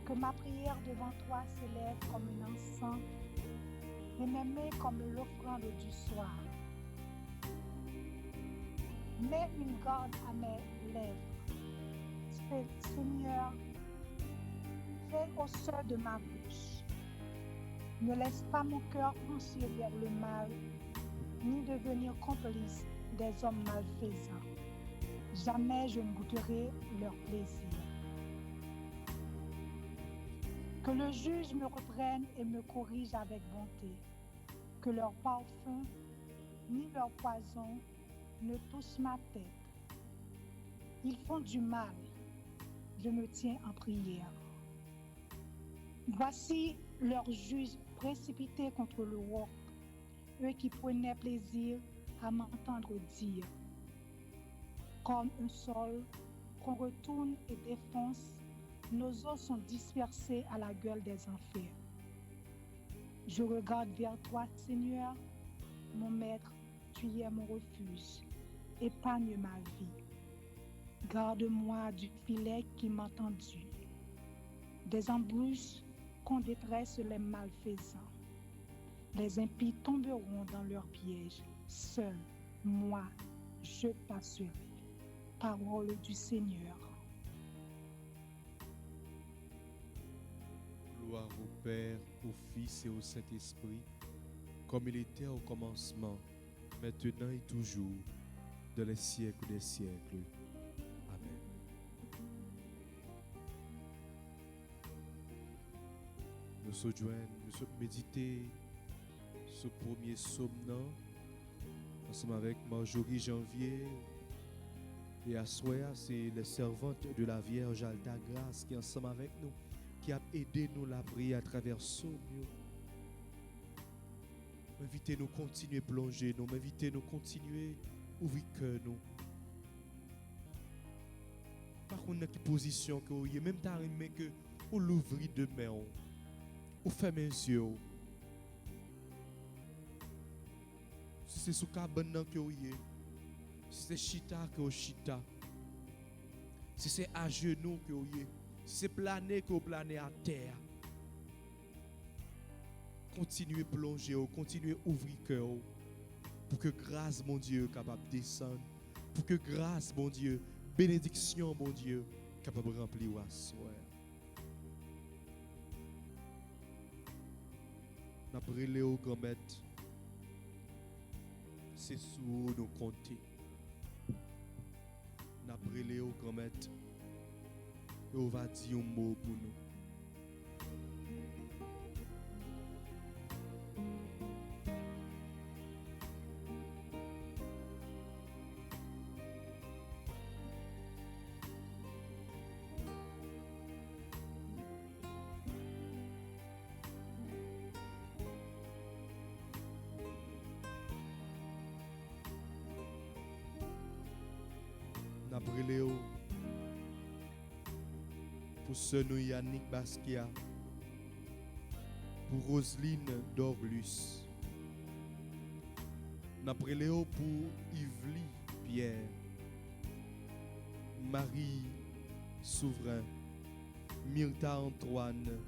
Que ma prière devant toi s'élève comme un encens et mes mains comme l'offrande du soir. Mets une garde à mes lèvres. Seigneur, veille au seuil de ma bouche. Ne laisse pas mon cœur pencher vers le mal, ni devenir complice des hommes malfaisants. Jamais je ne goûterai leur plaisir. Que le juge me reprenne et me corrige avec bonté. Que leur parfum ni leur poison ne touchent ma tête. Ils font du mal. Je me tiens en prière. Voici leurs juges précipités contre le roi, eux qui prenaient plaisir à m'entendre dire, comme un sol qu'on retourne et défonce, nos os sont dispersés à la gueule des enfers. Je regarde vers toi, Seigneur, mon maître, tu es mon refuge. Épargne ma vie. Garde-moi du filet qui m'a tendu, des embûches qu'on détresse les malfaisants. Les impies tomberont dans leur piège. Seul, moi, je passerai. Parole du Seigneur. Gloire au Père, au Fils et au Saint-Esprit, comme il était au commencement, maintenant et toujours, dans les siècles des siècles. Amen. Nous sommes méditer ce premier psaume ensemble avec Marjorie Janvier. Et à soir, c'est les servantes de la Vierge Alta Grâce qui est ensemble avec nous, qui a aidé nous la prier à travers ce psaume. Invitez-nous à continuer à plonger, nous invitez-nous à continuer à ouvrir cœur nous. Par contre, dans quelle position que vous avez, même dans que vous l'ouvrez demain, vous fermez les yeux. Si c'est sous cabane que vous avez, si c'est chita que vous chita, si c'est à genoux que vous avez, si c'est plané que vous planez à terre, continuez à plonger, continuez à ouvrir le cœur pour que grâce, mon Dieu, capable de descendre, pour que grâce, mon Dieu, bénédiction, mon Dieu, capable de remplir à soir. Après Léo Gomet, c'est sous nous compter. Après Léo Gomet, on va dire un mot pour nous. Après Léo, pour ce nous Yannick Basquiat, pour Roselyne Dorlus, après Léo pour Yvely Pierre, Marie Souverain, Myrta Antoine,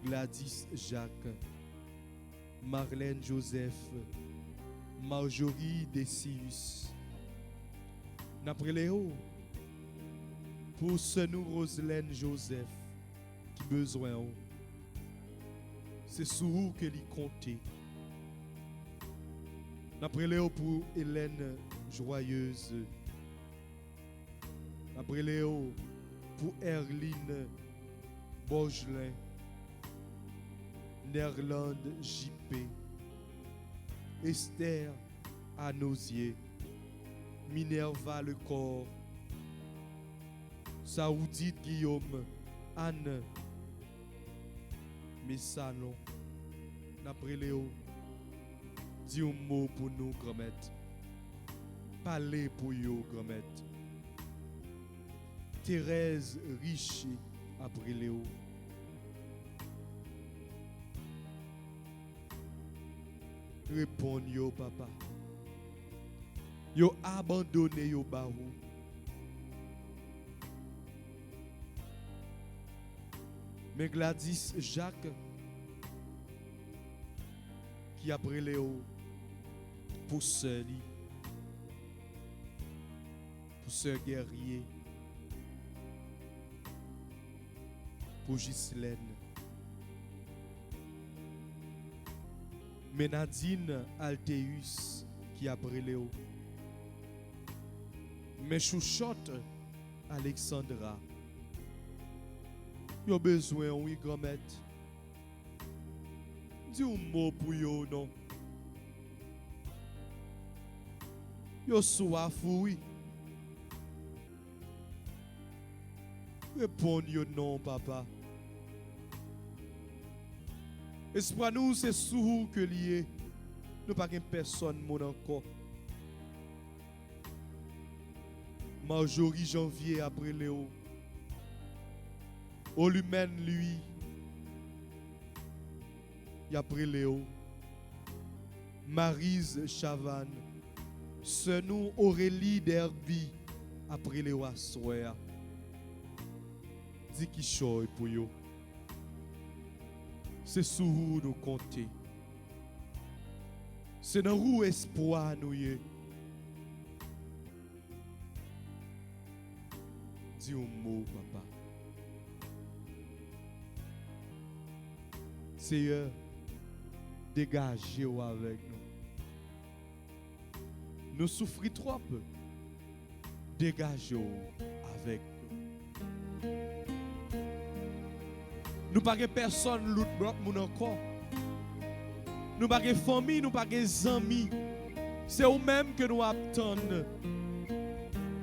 Gladys Jacques, Marlène Joseph, Marjorie Decius. Après Léo, pour ce nous Roselyne Joseph, qui besoin, c'est sur vous que l'y compter. Après Léo, pour Hélène Joyeuse. Après Léo, pour Erline Bogelin, Nerland JP, Esther Anosier, Minerva Lecor, Saoudite Guillaume, Anne Mais ça non. D'après Léo, dis un mot pour nous, grand-mère. Parlez pour vous, grand-mère. Thérèse Richer, après Léo. Répondez yo, papa. Yo abandonné yo barou. Mais Gladys Jacques, qui a brûlé pour sœur, pour sœur guerrier, pour Ghislaine. Mais Nadine Alteus, qui a brûlé. Mais chouchotte Alexandra. Yo besoin, oui, grand-mère. Dis un mot pour yo, non. Yo soif, oui. Réponds yo non, papa. Espoir nous, c'est sous que lié. Nous pas qu'une personne, mon encore. Marjorie Janvier après Léo. Olumène, lui, il a pris Léo. Maryse Chavannes. Ce nous Aurélie Derby après Léo à soir. Dis qui choy pour yo. C'est sur vous nous compter. C'est dans vous espoir nous y. Dis un mot, papa. Seigneur, dégagez-vous avec nous. Nous souffrons trop peu. Dégagez-vous avec nous. Nous n'avons pas personne l'autre bloc mon encore. Nous n'avons pas famille, nous n'avons pas amis. C'est vous-même que nous attendons.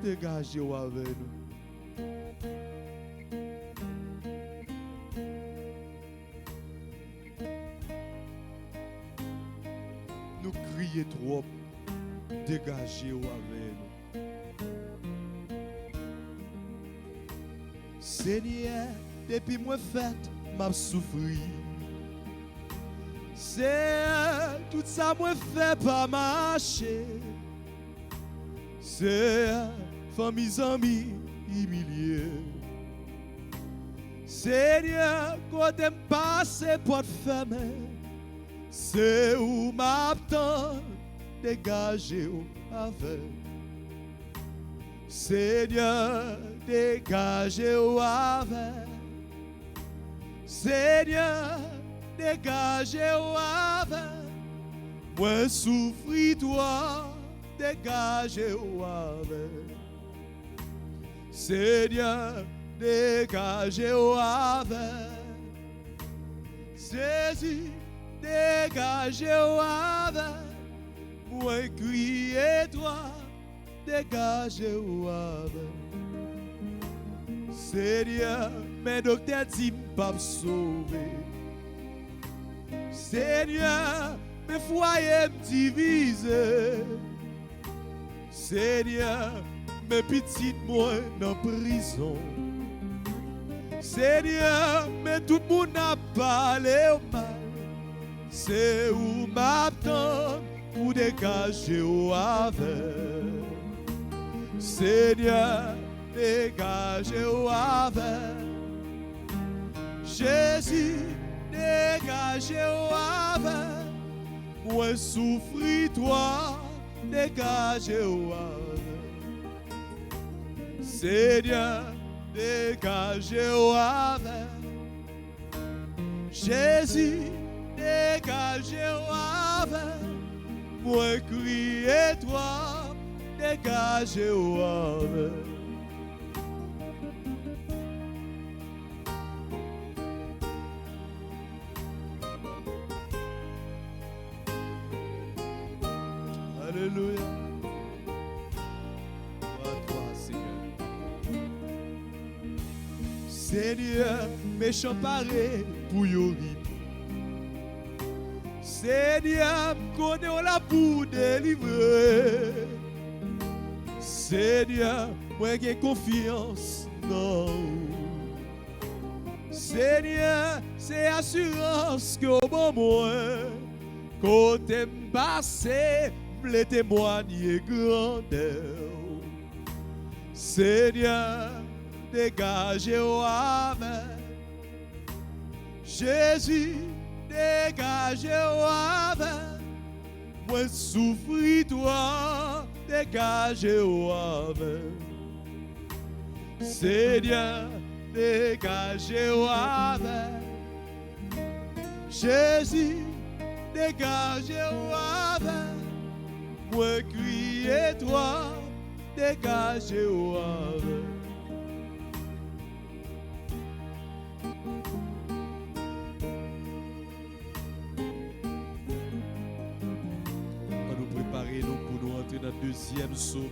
Dégagez-vous avec nous. Nous crions trop, dégagez-vous avec nous. Seigneur, depuis moi fête, m'a souffri. C'est tout ça moi fait pas marcher. C'est famille amis humiliés. Seigneur, quand t'aimes passer pour te fermer. C'est où m'attend, dégagez-vous avec. Seigneur, dégagez-vous avec. Seigneur, dégagez-vous avec. Moi souffris toi, dégagez-vous avec. Seigneur, dégagez-vous avec. Jésus, dégagez-vous avec. Moi crier toi, dégagez-vous avec. Seigneur, mes docteurs disent pas me sauver. Seigneur, mes foyers me divisent. Seigneur, mes petites moi dans prison. Seigneur, mais tout le monde a parlé au mal. C'est où m'attend pour dégager au avec. Seigneur, dégagez au avec. Jésus, dégagez au avec. Moi souffris toi, dégagez au avec. Seigneur, dégagez au avec. Jésus, dégagez au avec. Moi crier toi, dégagez au avec. Alléluia. Gloire à toi, Seigneur. Seigneur, méchant paré pour yori. Seigneur, connais la pour délivrer. Seigneur, moi j'ai confiance dans vous. Seigneur, c'est assurance que au bon moi, côté m'passé, m'le témoigner grandeur. Seigneur, dégagez-vous avec. Jésus, dégagez-vous avec. Moi souffris toi, dégagez-vous avec. Seigneur, dégagez-vous avec. Jésus, dégagez-vous avec. Moi crier toi, dégagez-vous avec. On nous préparer nous pour nous entrer dans le deuxième psaume.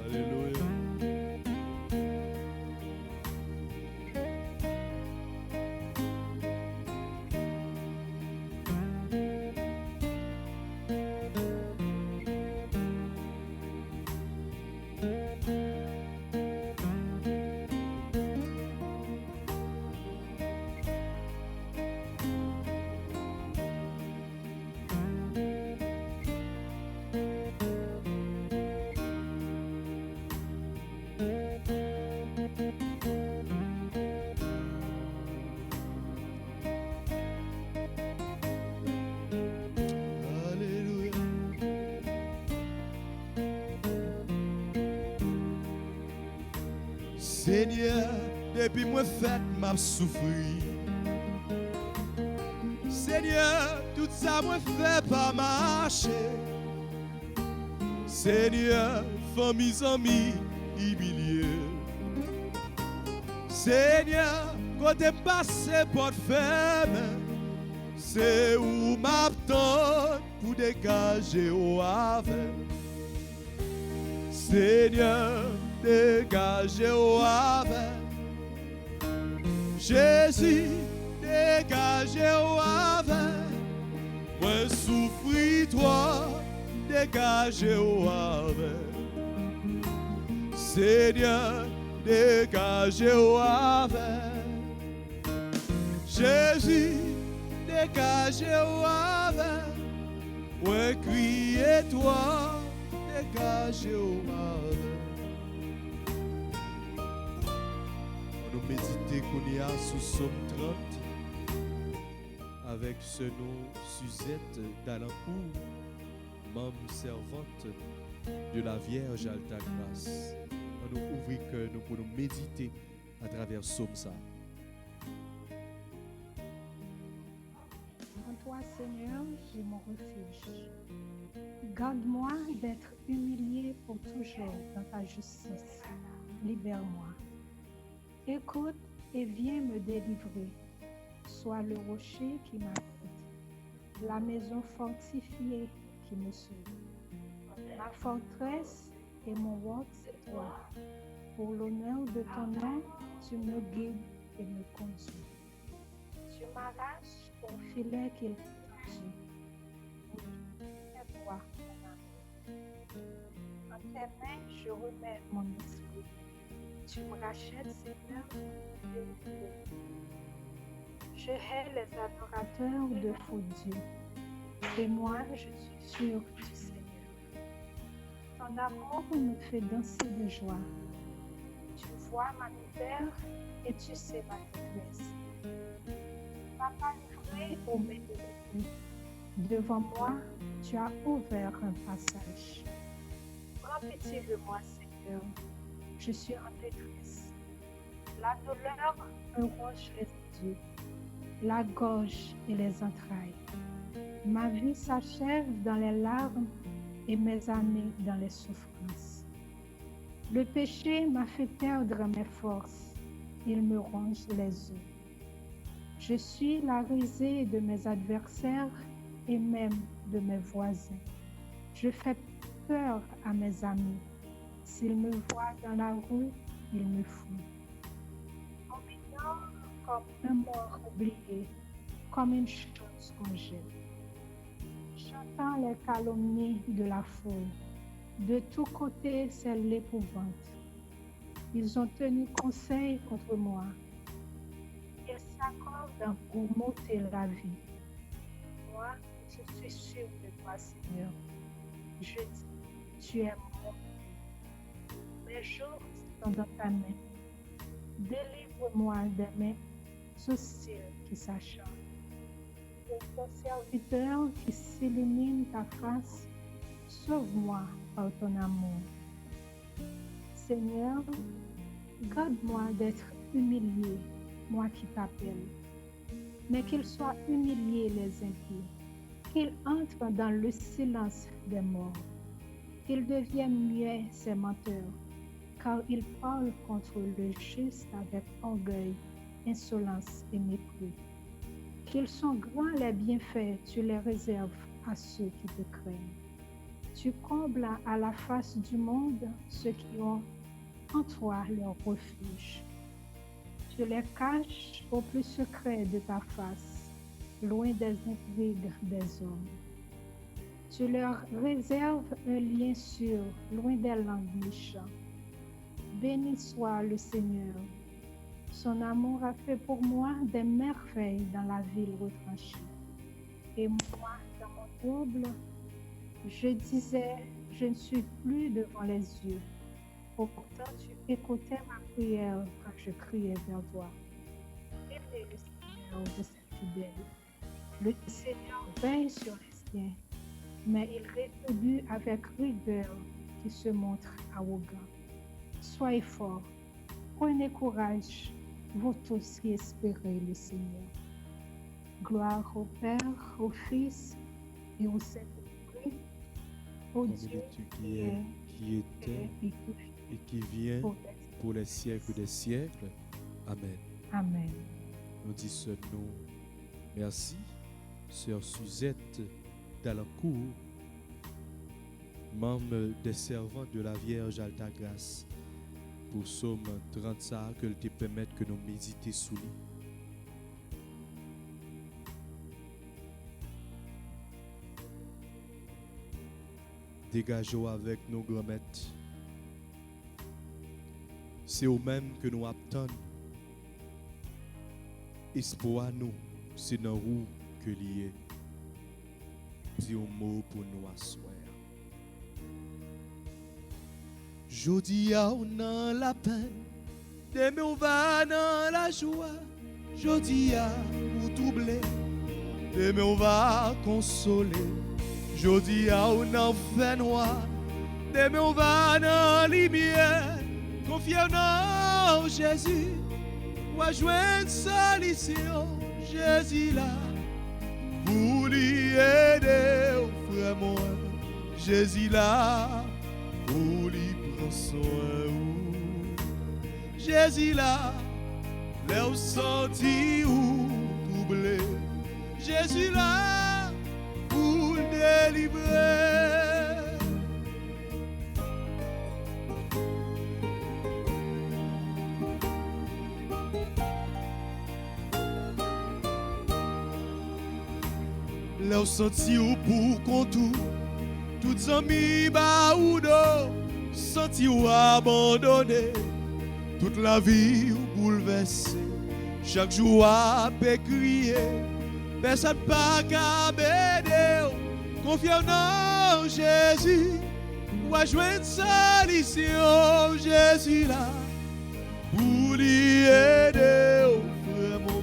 Alléluia. Alléluia. Seigneur, depuis moi fait m'a souffri. Seigneur, tout ça moi fait pas marcher. Seigneur, famille, amis, humilié. Seigneur, quand t'es passé porte ferme, c'est où m'attend pour dégager au avec. Seigneur, dégagez au avec. Jésus, dégagez au avec. Moi souffris toi, dégagez au avec. Seigneur, dégagez au avec. Jésus, dégagez au avec. Ouais, criez toi, dégagez au avec. On nous méditer qu'on y a sous Psaume 30 avec ce nom Suzette d'Alencourt, membre servante de la Vierge Alta Grâce. On nous ouvre que nous pour nous méditer à travers Psaume ça. En toi, Seigneur, j'ai mon refuge. Garde-moi d'être humilié pour toujours dans ta justice. Libère-moi. Écoute et viens me délivrer. Sois le rocher qui m'abrite, la maison fortifiée qui me sauve. Ma forteresse et mon roc, c'est toi. Pour l'honneur de ton nom, tu me guides et me conduis. Tu m'arraches au filet qu'il tue. C'est toi, mon ami. En tes mains, je remets mon esprit. Tu me rachètes, Seigneur, et je hais les adorateurs de faux dieux. Et moi, je suis sûre du Seigneur. Ton amour me fait danser de joie. Tu vois ma misère et tu sais ma faiblesse. Tu ne m'as pas livré au mains de l'ennemi. Devant moi, tu as ouvert un passage. Prends pitié de moi, Seigneur. Je suis en détresse. La douleur me ronge les yeux, la gorge et les entrailles. Ma vie s'achève dans les larmes et mes années dans les souffrances. Le péché m'a fait perdre mes forces. Il me ronge les os. Je suis la risée de mes adversaires et même de mes voisins. Je fais peur à mes amis. S'ils me voient dans la rue, ils me fouillent. On m'ignore comme un mort oublié, comme une chose qu'on jette. J'entends les calomnies de la foule. De tous côtés, c'est l'épouvante. Ils ont tenu conseil contre moi. Ils s'accordent pour m'ôter la vie. Moi, je suis sûr de toi, Seigneur. Je dis, tu es mon Dieu. Mes jours sont dans ta main. Délivre-moi des mains hostiles qui s'acharnent. De ton serviteur qui s'illumine ta face, sauve-moi par ton amour. Seigneur, garde-moi d'être humilié, moi qui t'appelle. Mais qu'ils soient humiliés les impies, qu'ils entrent dans le silence des morts, qu'ils deviennent muets ces menteurs, car ils parlent contre le juste avec orgueil, insolence et mépris. Qu'ils sont grands les bienfaits, tu les réserves à ceux qui te craignent. Tu combles à la face du monde ceux qui ont en toi leur refuge. Tu les caches au plus secret de ta face, loin des intrigues des hommes. Tu leur réserves un lien sûr, loin des langues méchantes. Béni soit le Seigneur. Son amour a fait pour moi des merveilles dans la ville retranchée. Et moi, dans mon trouble, je disais, je ne suis plus devant les yeux. Pourtant, tu écoutais ma prière quand je criais vers toi. Aimez le Seigneur de cette fidèle. Le Seigneur veille sur les siens, mais il rétribue avec rigueur qui se montre arrogant. Soyez forts, prenez courage, vous tous qui espérez le Seigneur. Gloire au Père, au Fils et au Saint-Esprit, au Dieu qui est, qui était et qui vient pour les siècles des siècles. Amen. Amen. Nous disons merci, sœur Suzette Dalancourt, membre des servants de la Vierge Alta Grâce, pour Somme 30 ça, que te permette que nous méditions sous lui. Dégageons avec nos grands-mères. C'est eux-mêmes que nous attendons. Espoir nous, c'est dans nous que lié. Dis un mot pour nous asseoir. Jodi a on dans la peine, demain on va dans la joie. Jodi a ou troubler, demain on va consoler. Jodi a on en fait noir, demain on va dans la lumière. Confions en Jésus, ou à joindre solution. Jésus là, pour lui aider, frère moi. Jésus là, pour lui prendre soin. Jésus là, les sentis ou troublés. Jésus là, pour délivrer. Les sentis ou pour contour, toutes amis ba ou do, senti ou abandonné, toute la vie ou bouleversée, chaque jour à crier, personne pas qu'à m'aider, confiant en Jésus, ou à joindre solution, Jésus là, pour lui aider, frère mon,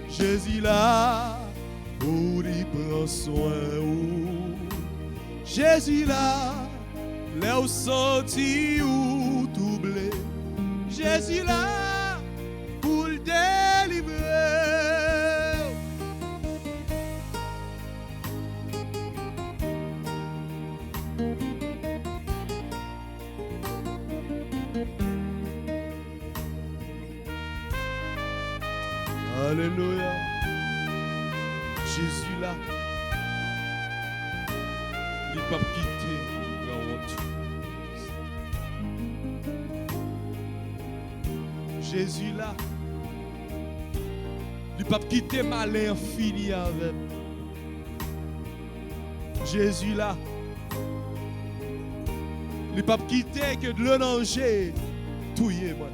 Jésus là, pour lui prendre soin. Jésus là, les sentis ou troublés. Jésus là, pour le délivrer. Alléluia. Jésus là, il ne peut pas quitter la honte. Jésus là. Il ne peut pas quitter malin fini avec. Jésus là. Il ne peut pas quitter que de l'onanger. Touiller moi.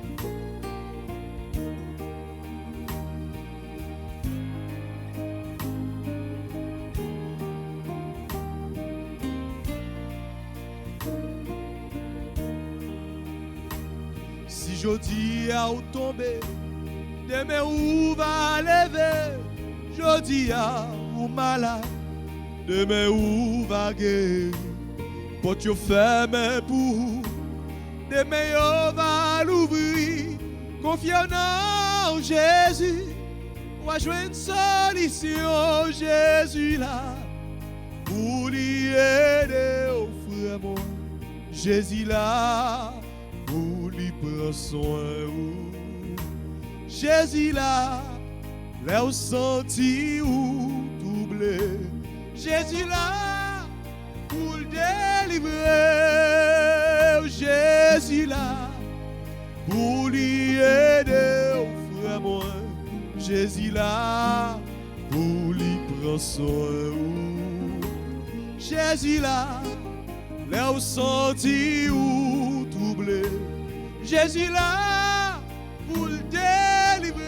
Si je dis à où tomber, demain où va lever, je dis à où malade, demain où va guérir, pour te fermer pour, demain où va l'ouvrir, confiant en Jésus, ou à jouer une solution, Jésus là, pour lui aider au frère moi, Jésus là. Pour lui prendre soin, Jésus là, là où senti ou doublé, Jésus là, pour le délivrer, Jésus là, pour lui aider au frère moi, Jésus là, pour lui prendre soin, Jésus là, là où senti ou doublé, Jésus là pour le délivrer.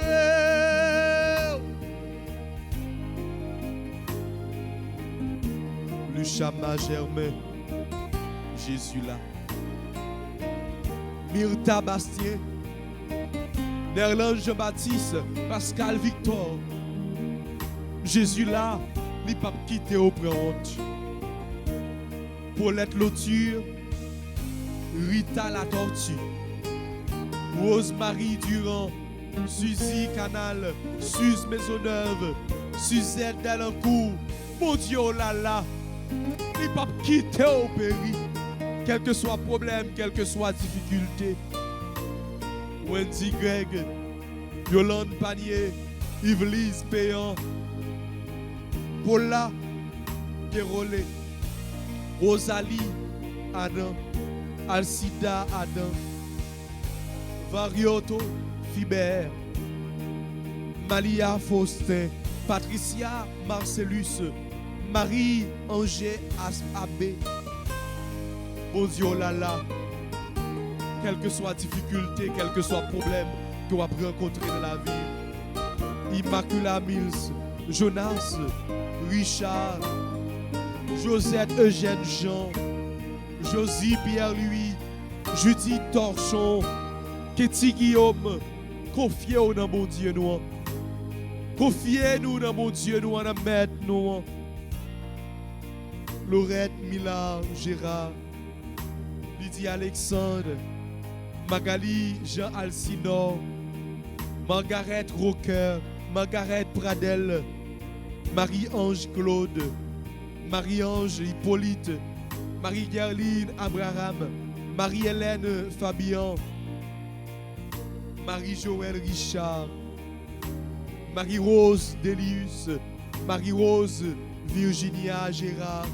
Le Chama Germain, Jésus là. Myrta Bastien, Nerlange Jean-Baptiste, Pascal Victor, Jésus là, il pas quitté au honte. Paulette Loture, Rita la Tortue, Rose-Marie Durand, Suzy Canal, Suze Maisonneuve, Suzette Delancourt, mon Dieu, oh là là, il pas quitter au péri, quel que soit problème, quelle que soit difficulté. Wendy Greg, Yolande Panier, Yvelise Payan, Paula Guérolé, Rosalie Adam, Alcida Adam, Varioto Fibert, Malia Faustin, Patricia Marcellus, Marie-Angé Abbé. Bon Dieu, oh là là, quelle que soit difficulté, quel que soit problème que vous avez rencontré dans la vie, Immaculata Mills, Jonas, Richard, Josette Eugène Jean, Josie Pierre-Louis, Judith Torchon, Ketty Guillaume, confiez-vous dans mon Dieu nous. Confiez-nous dans mon Dieu nous, en maître nous. Laurette Millard Gérard, Lydie Alexandre, Magali Jean Alcinor, Margaret Rocker, Margaret Pradel, Marie-Ange Claude, Marie-Ange Hippolyte, Marie-Gerline Abraham, Marie-Hélène Fabian, Marie-Joël Richard, Marie-Rose Delius, Marie-Rose Virginia Gérard,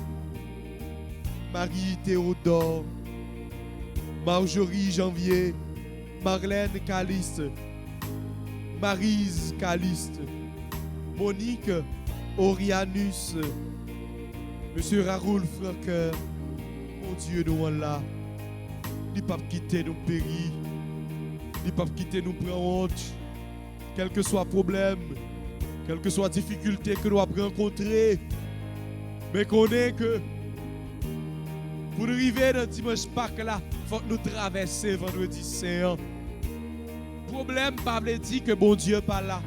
Marie-Théodore, Marjorie Janvier, Marlène Caliste, Maryse Caliste, Monique Orianus, Monsieur Raoul Franqueur, mon Dieu, nous là, il ne peut pas quitter nos péris, il ne peut pas quitter nous prendre honte, quel que soit problème, quelle que soit difficulté que nous avons rencontré, mais qu'on est que pour arriver dans le dimanche Pâques là, il faut que nous traverser vendredi saint. Problème, pas veut dire que bon Dieu pas là.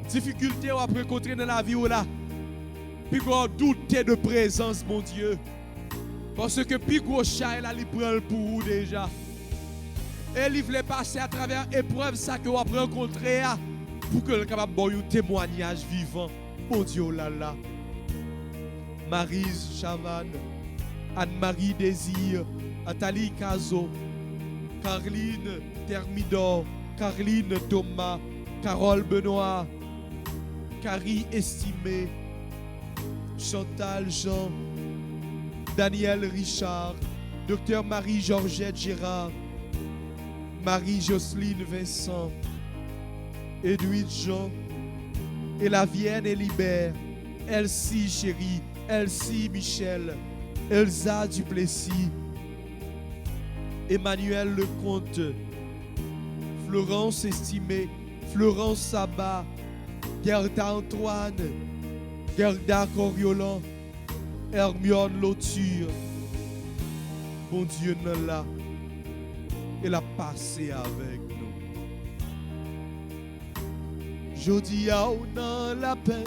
Difficulté on a rencontré dans la vie ou là. Puis qu'on doute de présence, mon Dieu. Parce que puis gros chat là, il prend pour vous déjà. Et il voulait passer à travers épreuve ça que vous avez rencontré pour que le capable de un témoignage vivant. Mon Dieu là là. Maryse Chavannes, Anne-Marie Désir, Athalie Cazo, Caroline Thermidor, Caroline Thomas, Carole Benoît, Carrie Estimé, Chantal Jean, Daniel Richard, Dr Marie-Georgette Gérard, Marie-Jocelyne Vincent, Edwidge Jean, et la Vienne Hélibert, Elsie Chérie, Elsie Michel, Elsa Duplessis, Emmanuel Lecomte, Florence Estimée, Florence Sabat, Gerda Antoine, Gerda Coriolan, Hermione Lauture. Bon Dieu nous là, il a passé avec nous. Jodi a ou dans la peine,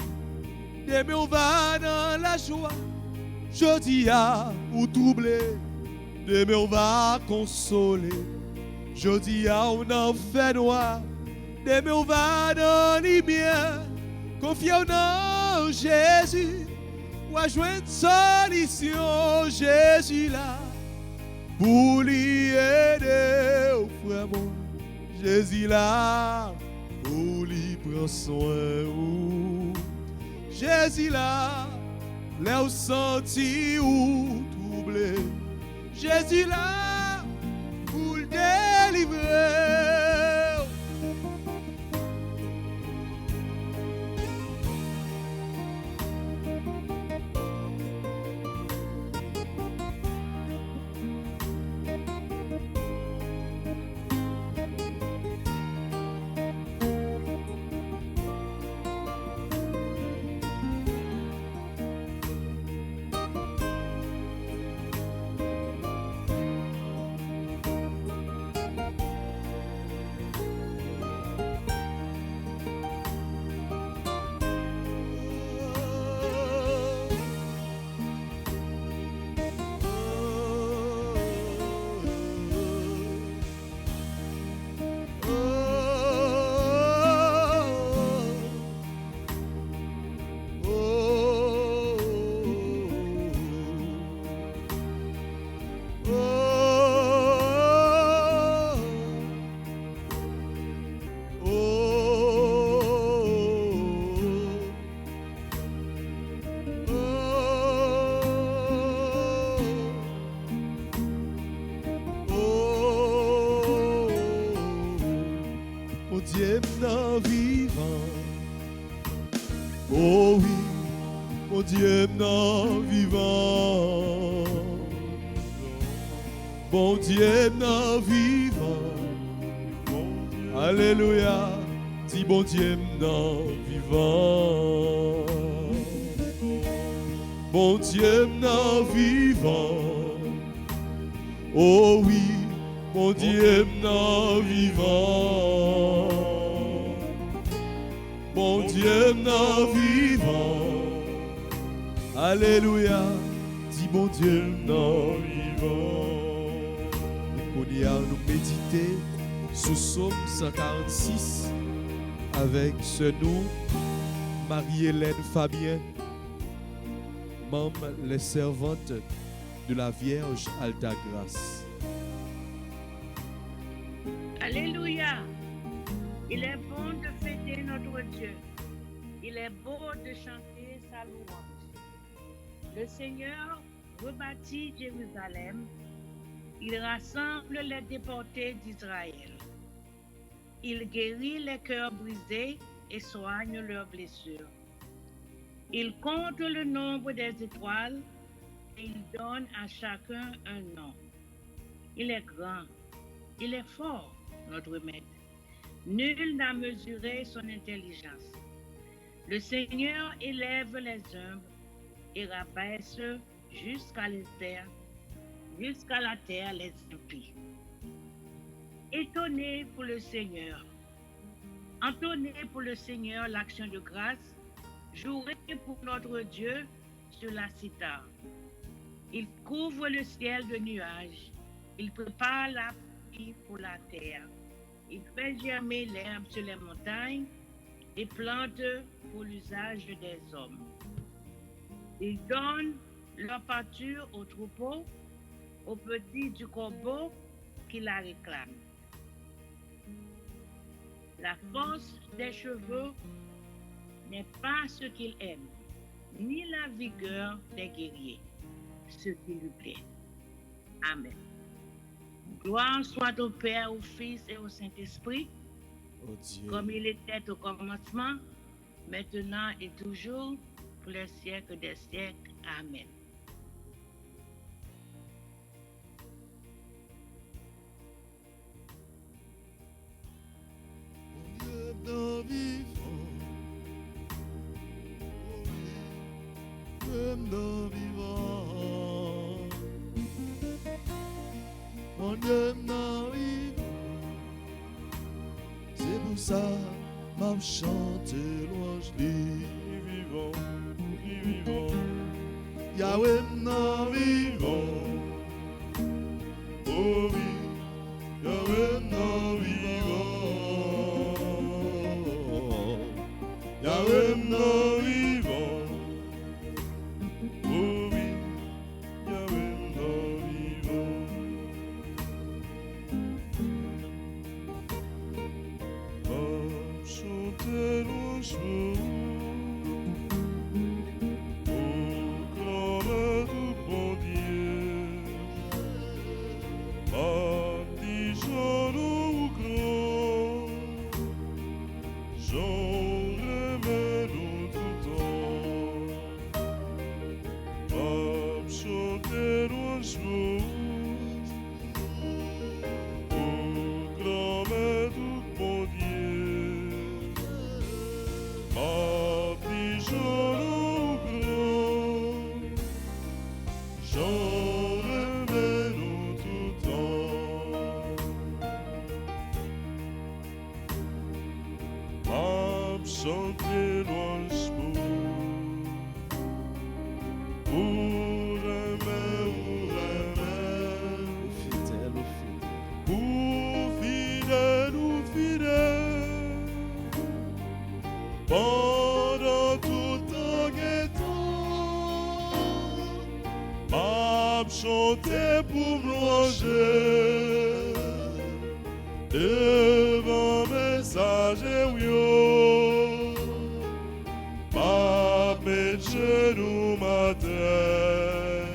demain on va dans la joie. Jodi a ou troublé, demain on va consoler. Jodi a ou dans fait noir, demain on va dans les lumière. Confions dans Jésus, ou à joindre solution. Jésus là, pour lui aider au frère mon. Jésus là, pour lui prendre soin. Jésus là, là où senti ou troublé. Jésus là, pour le délivrer. Dieu m'en vivant. Oh oui, mon Dieu m'en vivant. Bon Dieu m'en vivant. Alléluia, dis bon Dieu m'en vivant. Bon Dieu m'en vivant. Oh oui, mon Dieu m'en vivant. Mon Dieu m'en vivant. Alléluia, dis mon Dieu m'en vivant. Et qu'on y a nous méditer sous Psaume 146 avec ce nom, Marie-Hélène Fabien, membre les servantes de la Vierge Alta Grâce. Alléluia. Il est bon de fêter notre Dieu. Il est beau de chanter sa louange. Le Seigneur rebâtit Jérusalem. Il rassemble les déportés d'Israël. Il guérit les cœurs brisés et soigne leurs blessures. Il compte le nombre des étoiles et il donne à chacun un nom. Il est grand, il est fort, notre maître. Nul n'a mesuré son intelligence. Le Seigneur élève les humbles et rabaisse jusqu'à la terre les impies. Étonnez pour le Seigneur. Entonnez pour le Seigneur l'action de grâce. Jouez pour notre Dieu sur la cithare. Il couvre le ciel de nuages. Il prépare la pluie pour la terre. Il fait germer l'herbe sur les montagnes et plante pour l'usage des hommes. Il donne leur pâture aux troupeaux, aux petits du corbeau qui la réclament. La force des cheveux n'est pas ce qu'il aime, ni la vigueur des guerriers, ce qui lui plaît. Amen. Gloire soit au Père, au Fils et au Saint-Esprit, Oh Dieu. comme il était au commencement, maintenant et toujours, pour les siècles des siècles. Amen. Mon Dieu vivant, non vivant, mon Dieu non vivant, c'est pour ça m'a chanté louange lui vivant, Yahweh non vivant, oh oui, Yahweh non vivant, Yahweh non vivant. Chanter louange pendant tout temps et temps, m'a chanter pour me louanger devant messager yo, m'a mettre genoux ma terre,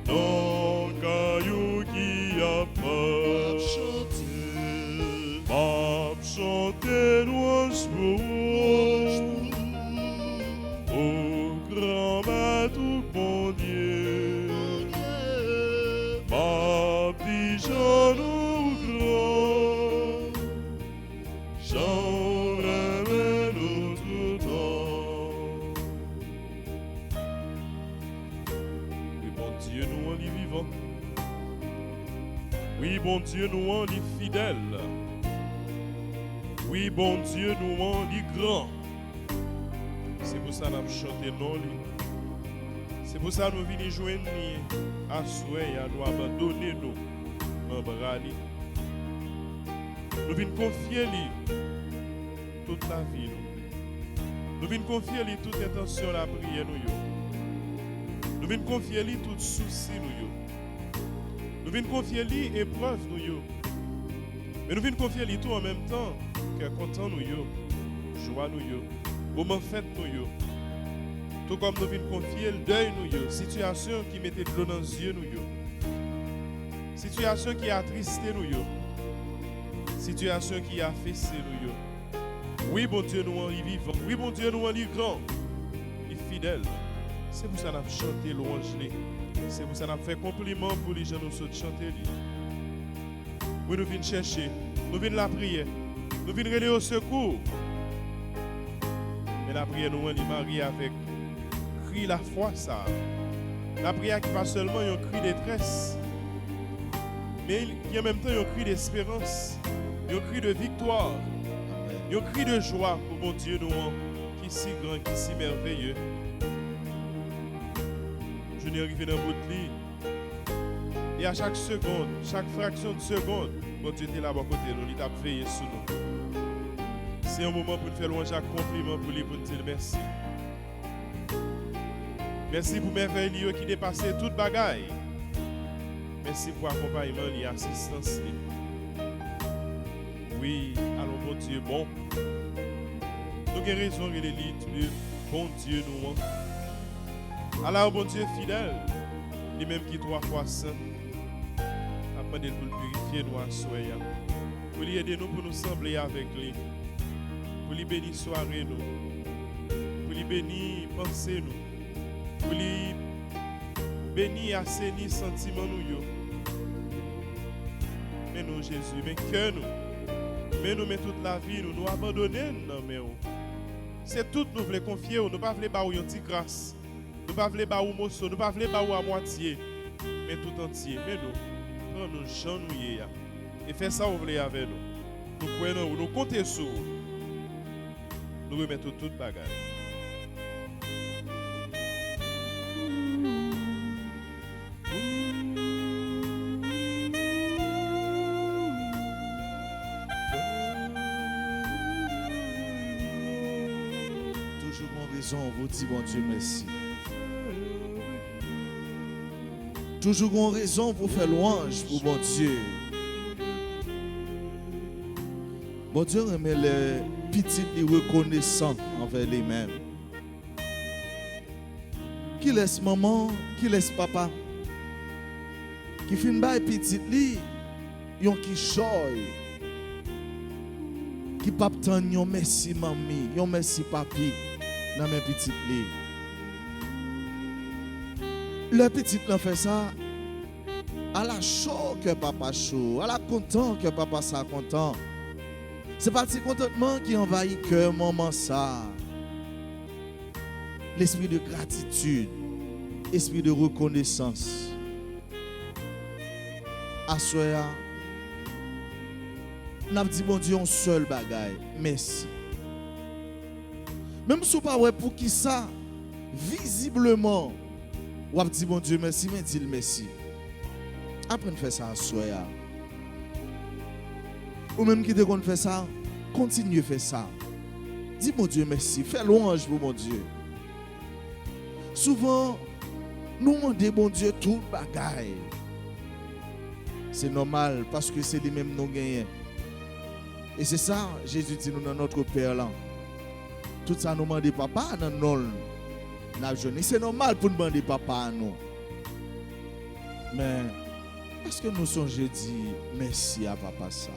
non caillou qui a peur, m'a chanter louange au grand maître bon Dieu, m'a dit genou grand, j'en remets tout temps. Oui, bon Dieu, nous on est vivant. Oui, bon Dieu, nous on est fidèle. Oui, bon Dieu, nous on est grand. C'est pour ça que nous avons chanté non. C'est pour ça que nous venons joindre à souhait à nous abandonner nous en bras. Nous venons confier lui toute la vie. Nous venons confier lui toute intention à la prière. Nous venons confier lui tout souci. Nous venons confier lui épreuve. Mais nous venons confier lui tout en même temps. Que content nous yo, joie nous yo, moment fête nous yo. Tout comme nous venons confier le deuil nous yo, situation qui mettait de l'eau dans les yeux nous yo. Situation qui a attristé nous yo. Situation qui a affaissé nous yo. Oui bon Dieu nous en vivant. Oui bon Dieu nous en grand. Il est fidèle. C'est pour ça qu'on a chanté louange. C'est pour ça qu'on a fait compliment pour les gens nous chanter. Oui nous venons chercher, nous venons la prière. Nous venons aller au secours. Mais la prière nous est mariée avec cri la foi ça. La prière qui pas seulement un cri de détresse, mais il y a en même temps un cri d'espérance, un cri de victoire, un cri de joie pour mon Dieu nous qui est si grand, qui est si merveilleux. Je n'ai arrivé dans votre lit. Et à chaque seconde, chaque fraction de seconde, mon Dieu était là-bas côté nous, il t'a veillé sur nous. C'est un moment pour nous faire louange à compliment pour lui, pour nous dire merci. Merci pour merveille qui dépassait toute bagaille. Merci pour accompagnement et assistance. Oui, allons bon Dieu bon. Nous avons raison de l'élite, bon Dieu nous. Alors bon Dieu fidèle, lui-même qui 3 fois saint, après de nous purifier nous à soya. pour lui aider nous pour nous sembler avec lui, pour lui bénir soirée nous, pour lui bénir pensée nous, pour lui bénir assainir sentiment nous yo. Mais nous Jésus, mais que nous mais toute la vie nous abandonner non mais c'est tout nous voulons confier, nous pas voulons ba ou une petite grâce, nous pas voulons ba ou morceau, nous pas voulons ba ou à moitié, mais tout entier. Mais nous prends nous genouiller et faire ça vous voulez avec nous. Nous croyons, nous comptons sur vous. Nous remettons toute bagage. Toujours en raison, on vous dit, bon Dieu, merci. Toujours en raison pour faire louange pour bon Dieu. Bon Dieu remet les petites et reconnaissants envers les-mêmes. Qui laisse maman, qui laisse papa, qui fait une baille petite li, yon qui choy, qui pape tan yon merci mami, yon merci papi, dans mes petites li. Le petit l'en fait ça, à la chaud que papa chaud, à la content que papa ça content. C'est parti contentement qui envahit cœur maman ça. L'esprit de gratitude, esprit de reconnaissance. Assoya, n'a dit bon Dieu un seul bagaille, merci. Même si pas ouais pour qui ça, visiblement, ou a dit bon Dieu merci, mais dis le merci. Après faire ça assoya. Ou même qui te qu'on fait ça, continue à faire ça. Dis mon Dieu merci, fais louange pour mon Dieu. Souvent, nous demandons bon Dieu tout bagaille. C'est normal parce que c'est lui-même nous gagnons. Et c'est ça, Jésus dit nous dans notre Père là. Tout ça nous demande papa dans nous. C'est normal pour nous demander papa à nous. Mais est-ce que nous songeons dire merci à papa ça?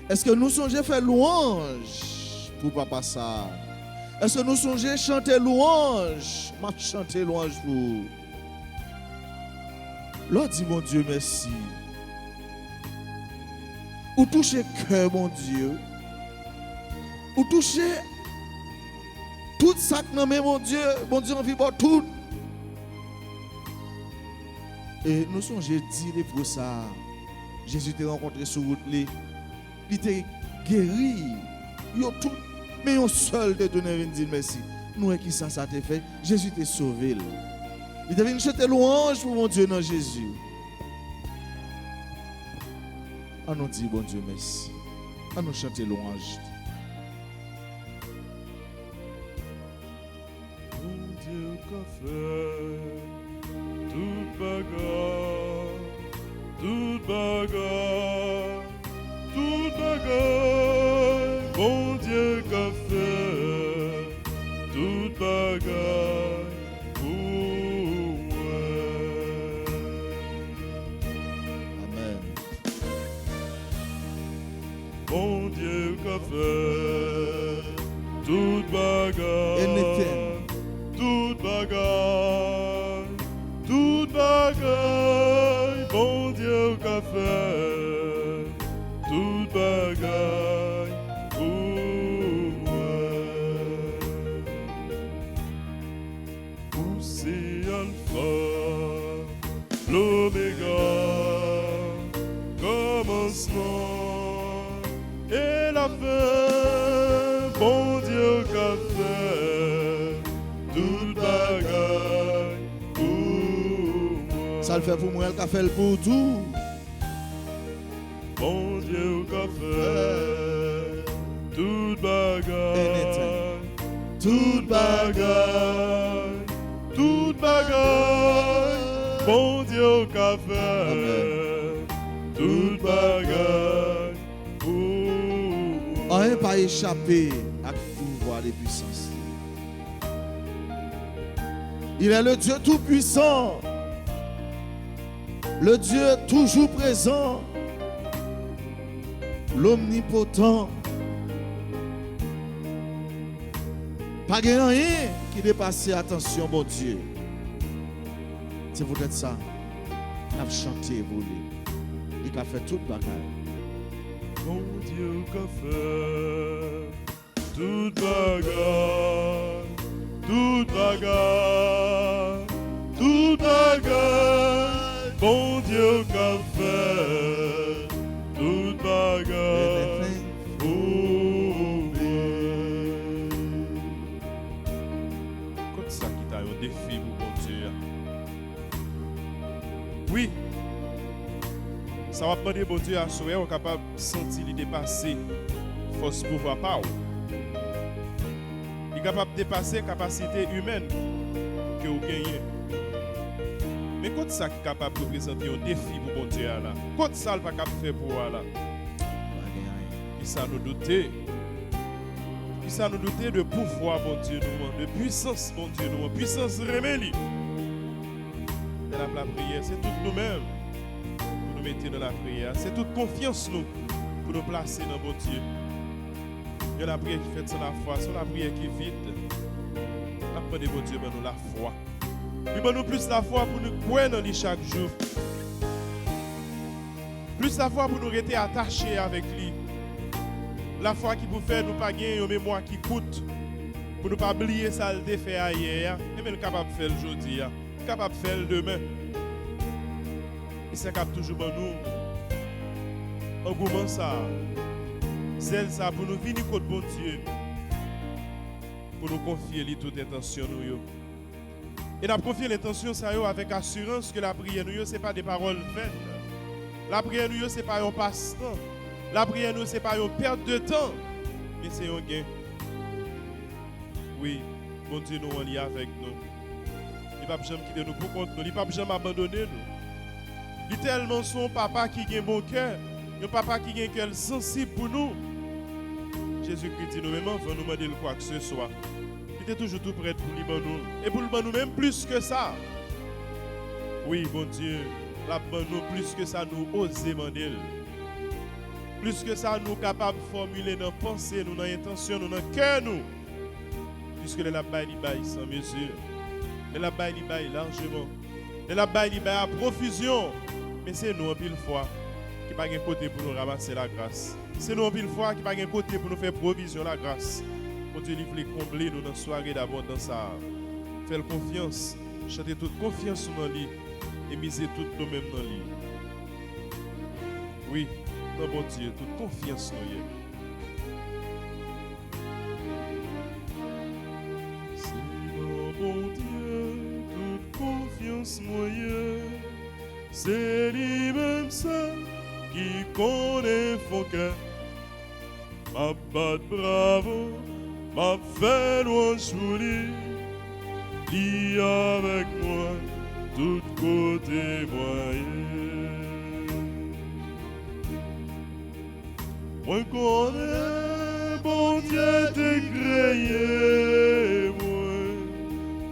Est-ce que nous songeons faire louange pour papa ça? Est-ce que nous songeons chanter louange? M'a chanter louange pour. L'on dit mon Dieu merci. Ou toucher cœur mon Dieu. Ou toucher tout ça que nommé mon Dieu en vit tout. Et nous songeons dire pour ça. Jésus t'a rencontré sur route il t'a guéri. Yo tout mais un seul te donner une dire merci. Nous qui ça t'a fait, Jésus t'a sauvé. Il t'a venu chanter louange pour mon Dieu dans Jésus. On nous dit bon Dieu merci. On nous chanter louange. Bon Dieu qu'a fait toute bagarre, toute bagarre, toute bagarre. Bon Dieu qu'a fait toute bagarre pour moi. Amen. Bon Dieu qu'a fait toute bagarre. Anything. Toute bagarre, toute bagarre, bon Dieu qu'a fait, toute bagarre pour moi. Où c'est Alpha, l'Oméga, commencement et la fin, bon Dieu qu'a fait. Toute bagaille pour moi. Ça le fait pour moi, elle a fait le pour tout. Bon Dieu qu'a fait toute bagaille, toute bagaille, toute bagaille. Bon Dieu qu'a fait toute bagaille pour moi. On n'a pas échappé à pouvoir des puissances. Il est le Dieu tout-puissant, le Dieu toujours présent, l'omnipotent. Pas de rien qui dépasse attention, bon Dieu. C'est peut-être ça. On a chanté pour lui. Il a fait tout le bagage. Mon Dieu qu'a fait toute bagarre, toute bagarre, toute bagarre. Mon Dieu qu'a fait toute bagarre pour moi. Comme ça qui t'a un défi pour mon Dieu. Oui. Ça va demander bon Dieu à souhait, on est capable de sentir les dépasser force pouvoir pas. Il est capable de dépasser la capacité humaine que vous gagnez. Mais quand ça qui est capable de représenter un défi pour bon Dieu là, quand ça n'est pas capable de faire pour vous là, il ça nous douter. Il ça nous douter de pouvoir bon Dieu nous, de puissance bon Dieu nous, puissance remélie. De la prière, c'est tout nous-mêmes. Mettez dans la prière, c'est toute confiance nous pour nous placer dans bon Dieu. Il y a la prière qui fait sans la foi, c'est la prière qui est vide. La prière de bon Dieu, nous la foi. Il nous plus la foi pour nous croire dans lui chaque jour. Plus la foi pour nous rester attachés avec lui. La foi qui peut faire nous pas gagner une mémoire qui coûte. Pour ne pas oublier ça le fait hier. Et même capable de faire aujourd'hui, capable de faire demain. C'est capable toujours pour nous. Engouement ça. Celle ça pour nous venir contre bon Dieu. Pour nous confier lui toute intention nous. Et nous confier l'intention ça avec assurance que la prière nous c'est pas des paroles vaines. La prière nous c'est pas un passe-temps. La prière nous c'est pas une perte de temps, mais c'est un gain. Oui, bon Dieu nous en lien avec nous. Il ne va jamais quitter nous pour compte nous, il ne va jamais abandonner nous. Il est tellement son papa qui a un bon cœur, un papa qui a un cœur sensible pour nous. Jésus-Christ dit nous-mêmes, va nous demander quoi que ce soit. Il est toujours tout prêt pour lui nous. Et pour le nous même plus que ça. Oui, bon Dieu, la nous plus que ça nous oser demander. Plus que ça nous capables de formuler nos pensées, nos intentions, nos cœurs nous. Puisque la baille sans mesure. Et la baille largement. Et la baille à profusion. Mais c'est nous en pile fois qui pas un côté pour nous ramasser la grâce. C'est nous en pile fois qui pas un côté pour nous faire provision la grâce. Pour Dieu lui combler nous dans la soirée d'abondance. Faire confiance, chanter toute confiance dans lui et miser tout nous-mêmes dans lui. Oui, dans bon Dieu, toute confiance dans lui. C'est dans bon Dieu, toute confiance moyenne. C'est lui-même seul qui connaît mon cœur. Ma batte bravo, ma fait louange pour lui. Lui avec moi, tout côté moyen. Moi connais, bon Dieu t'es créé, moi,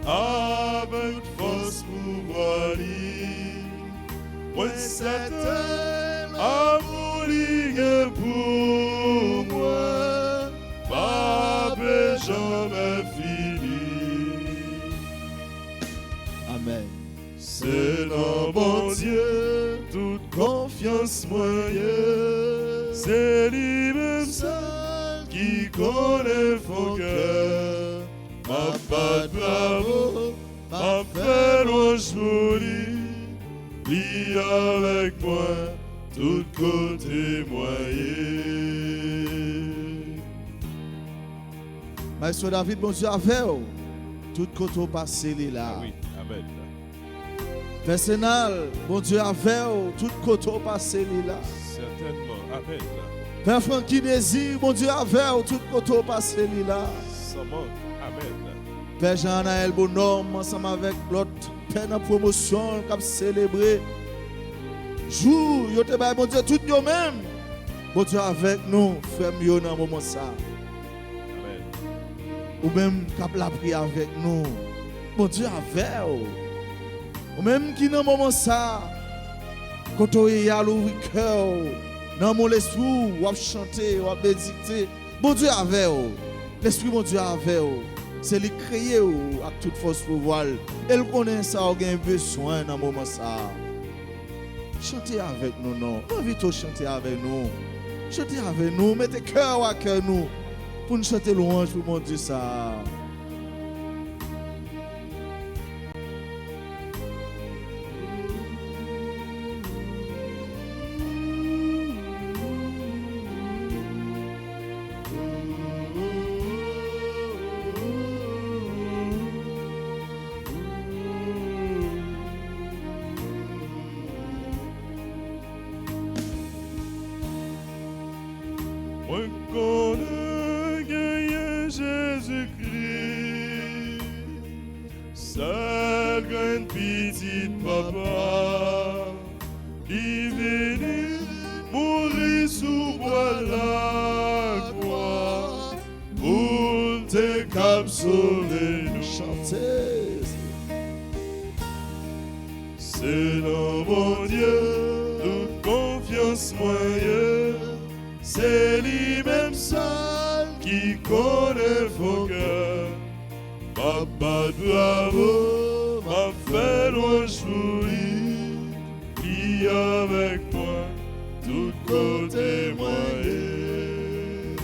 avec force pouvoir lui. Moi, c'est amour lié pour moi, pas jamais fini. Amen. C'est dans mon Dieu, toute confiance moyenne. C'est lui-même seul qui connaît mon cœur. Ma patte bravo, ma fait louange pour lui. Lui avec moi, tout côté moyen. Maître David, bon Dieu, avec vous. Tout côté passé là. Oui, amen. Personnel, bon Dieu, avec vous. Tout côté passé là. Certainement, amen. Père Francky Désir, bon Dieu, avec vous. Tout côté passé là. Sans manque, amen. Père Jean-Anaël Bonhomme, ensemble avec l'autre Père en promotion, qui a célébré. Jour, yo te bail, bon Dieu, tout yo même. Bon Dieu, avec nous, frère yo dans moment ça. Amen. Ou même qui a la prière avec nous. Bon Dieu, avec vous. Ou même qui dans moment ça, quand on y a l'ouvrir cœur, Dans mon esprit, ou à chanter, ou à méditer. Bon Dieu avec vous. L'esprit mon Dieu avec vous. C'est lui créer avec toute force pour voir. Elle connaît ça, on a besoin dans ce moment ça. Chantez avec nous, non. Invite-vous à chanter avec nous. Chantez avec nous. Mettez cœur à cœur nous. Pour nous chanter louange pour mon Dieu ça. Moi connais gagné Jésus-Christ, seul grand petit papa, qui venait mourir sous bois la croix, pour te cap sauver nous. Chantez. C'est dans mon Dieu, toute confiance moyenne. C'est lui-même seul qui connaît vos cœurs. Papa bravo, m'a fait louange pour lui. Lui avec moi, tout côté moyen.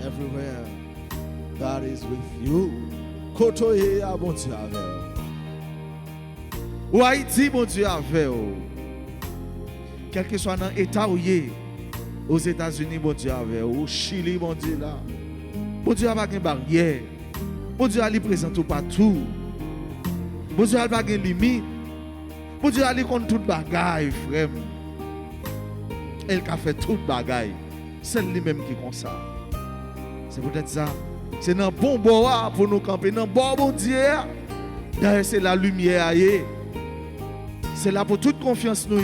Everywhere God is with you. Côtoyez à bon Dieu avec vous. Ou Haïti, bon Dieu avec vous. Quel que soit dans l'état où il est. Aux États-Unis, bon Dieu avec vous. Au Chili, bon Dieu là. Bon Dieu n'a pas de barrière. Bon Dieu est présent tout partout. Bon Dieu n'a pas de limite. Bon Dieu est contre toute bagaille, frère. Elle a fait toute bagaille. C'est lui-même qui est comme ça. C'est peut-être ça. C'est dans le bon bois pour nous camper. Dans le bon Dieu. D'ailleurs, c'est la lumière. C'est là pour toute confiance nous.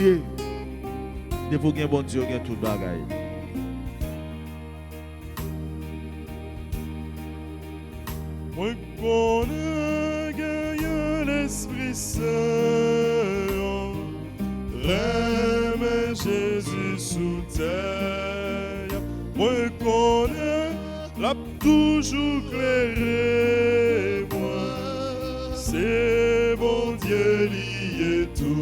De pour gagner bon Dieu, gagner tout bagaille. Moi connais gagné l'Esprit Saint, remets Jésus sous terre. Moi connais l'a toujours clairé moi. C'est bon Dieu lié tout.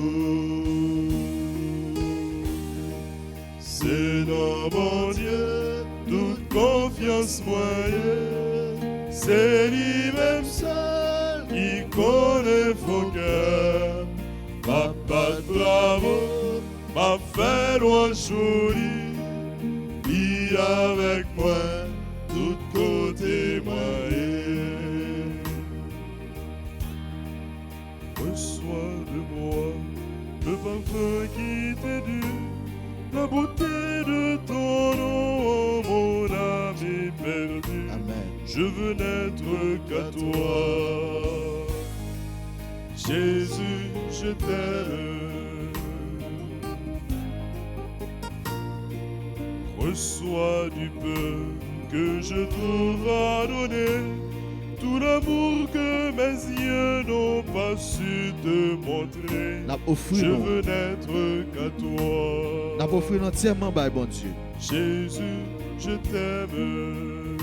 C'est dans mon Dieu toute confiance moyenne. C'est lui-même seul qui connaît vos cœurs. Papa bravo, m'a fait louange jolie. Lui avec moi, tout côté moyen. Reçois de moi le parfum qui t'est dû. La beauté de ton nom, mon âme est perdue. Amen. Je veux n'être qu'à toi. Jésus, je t'aime. Reçois du peu que je t'aurai donné. Tout l'amour que mes yeux n'ont pas su te montrer. Je veux n'être qu'à toi. N'a pas offert entièrement par bon Dieu. Jésus, je t'aime.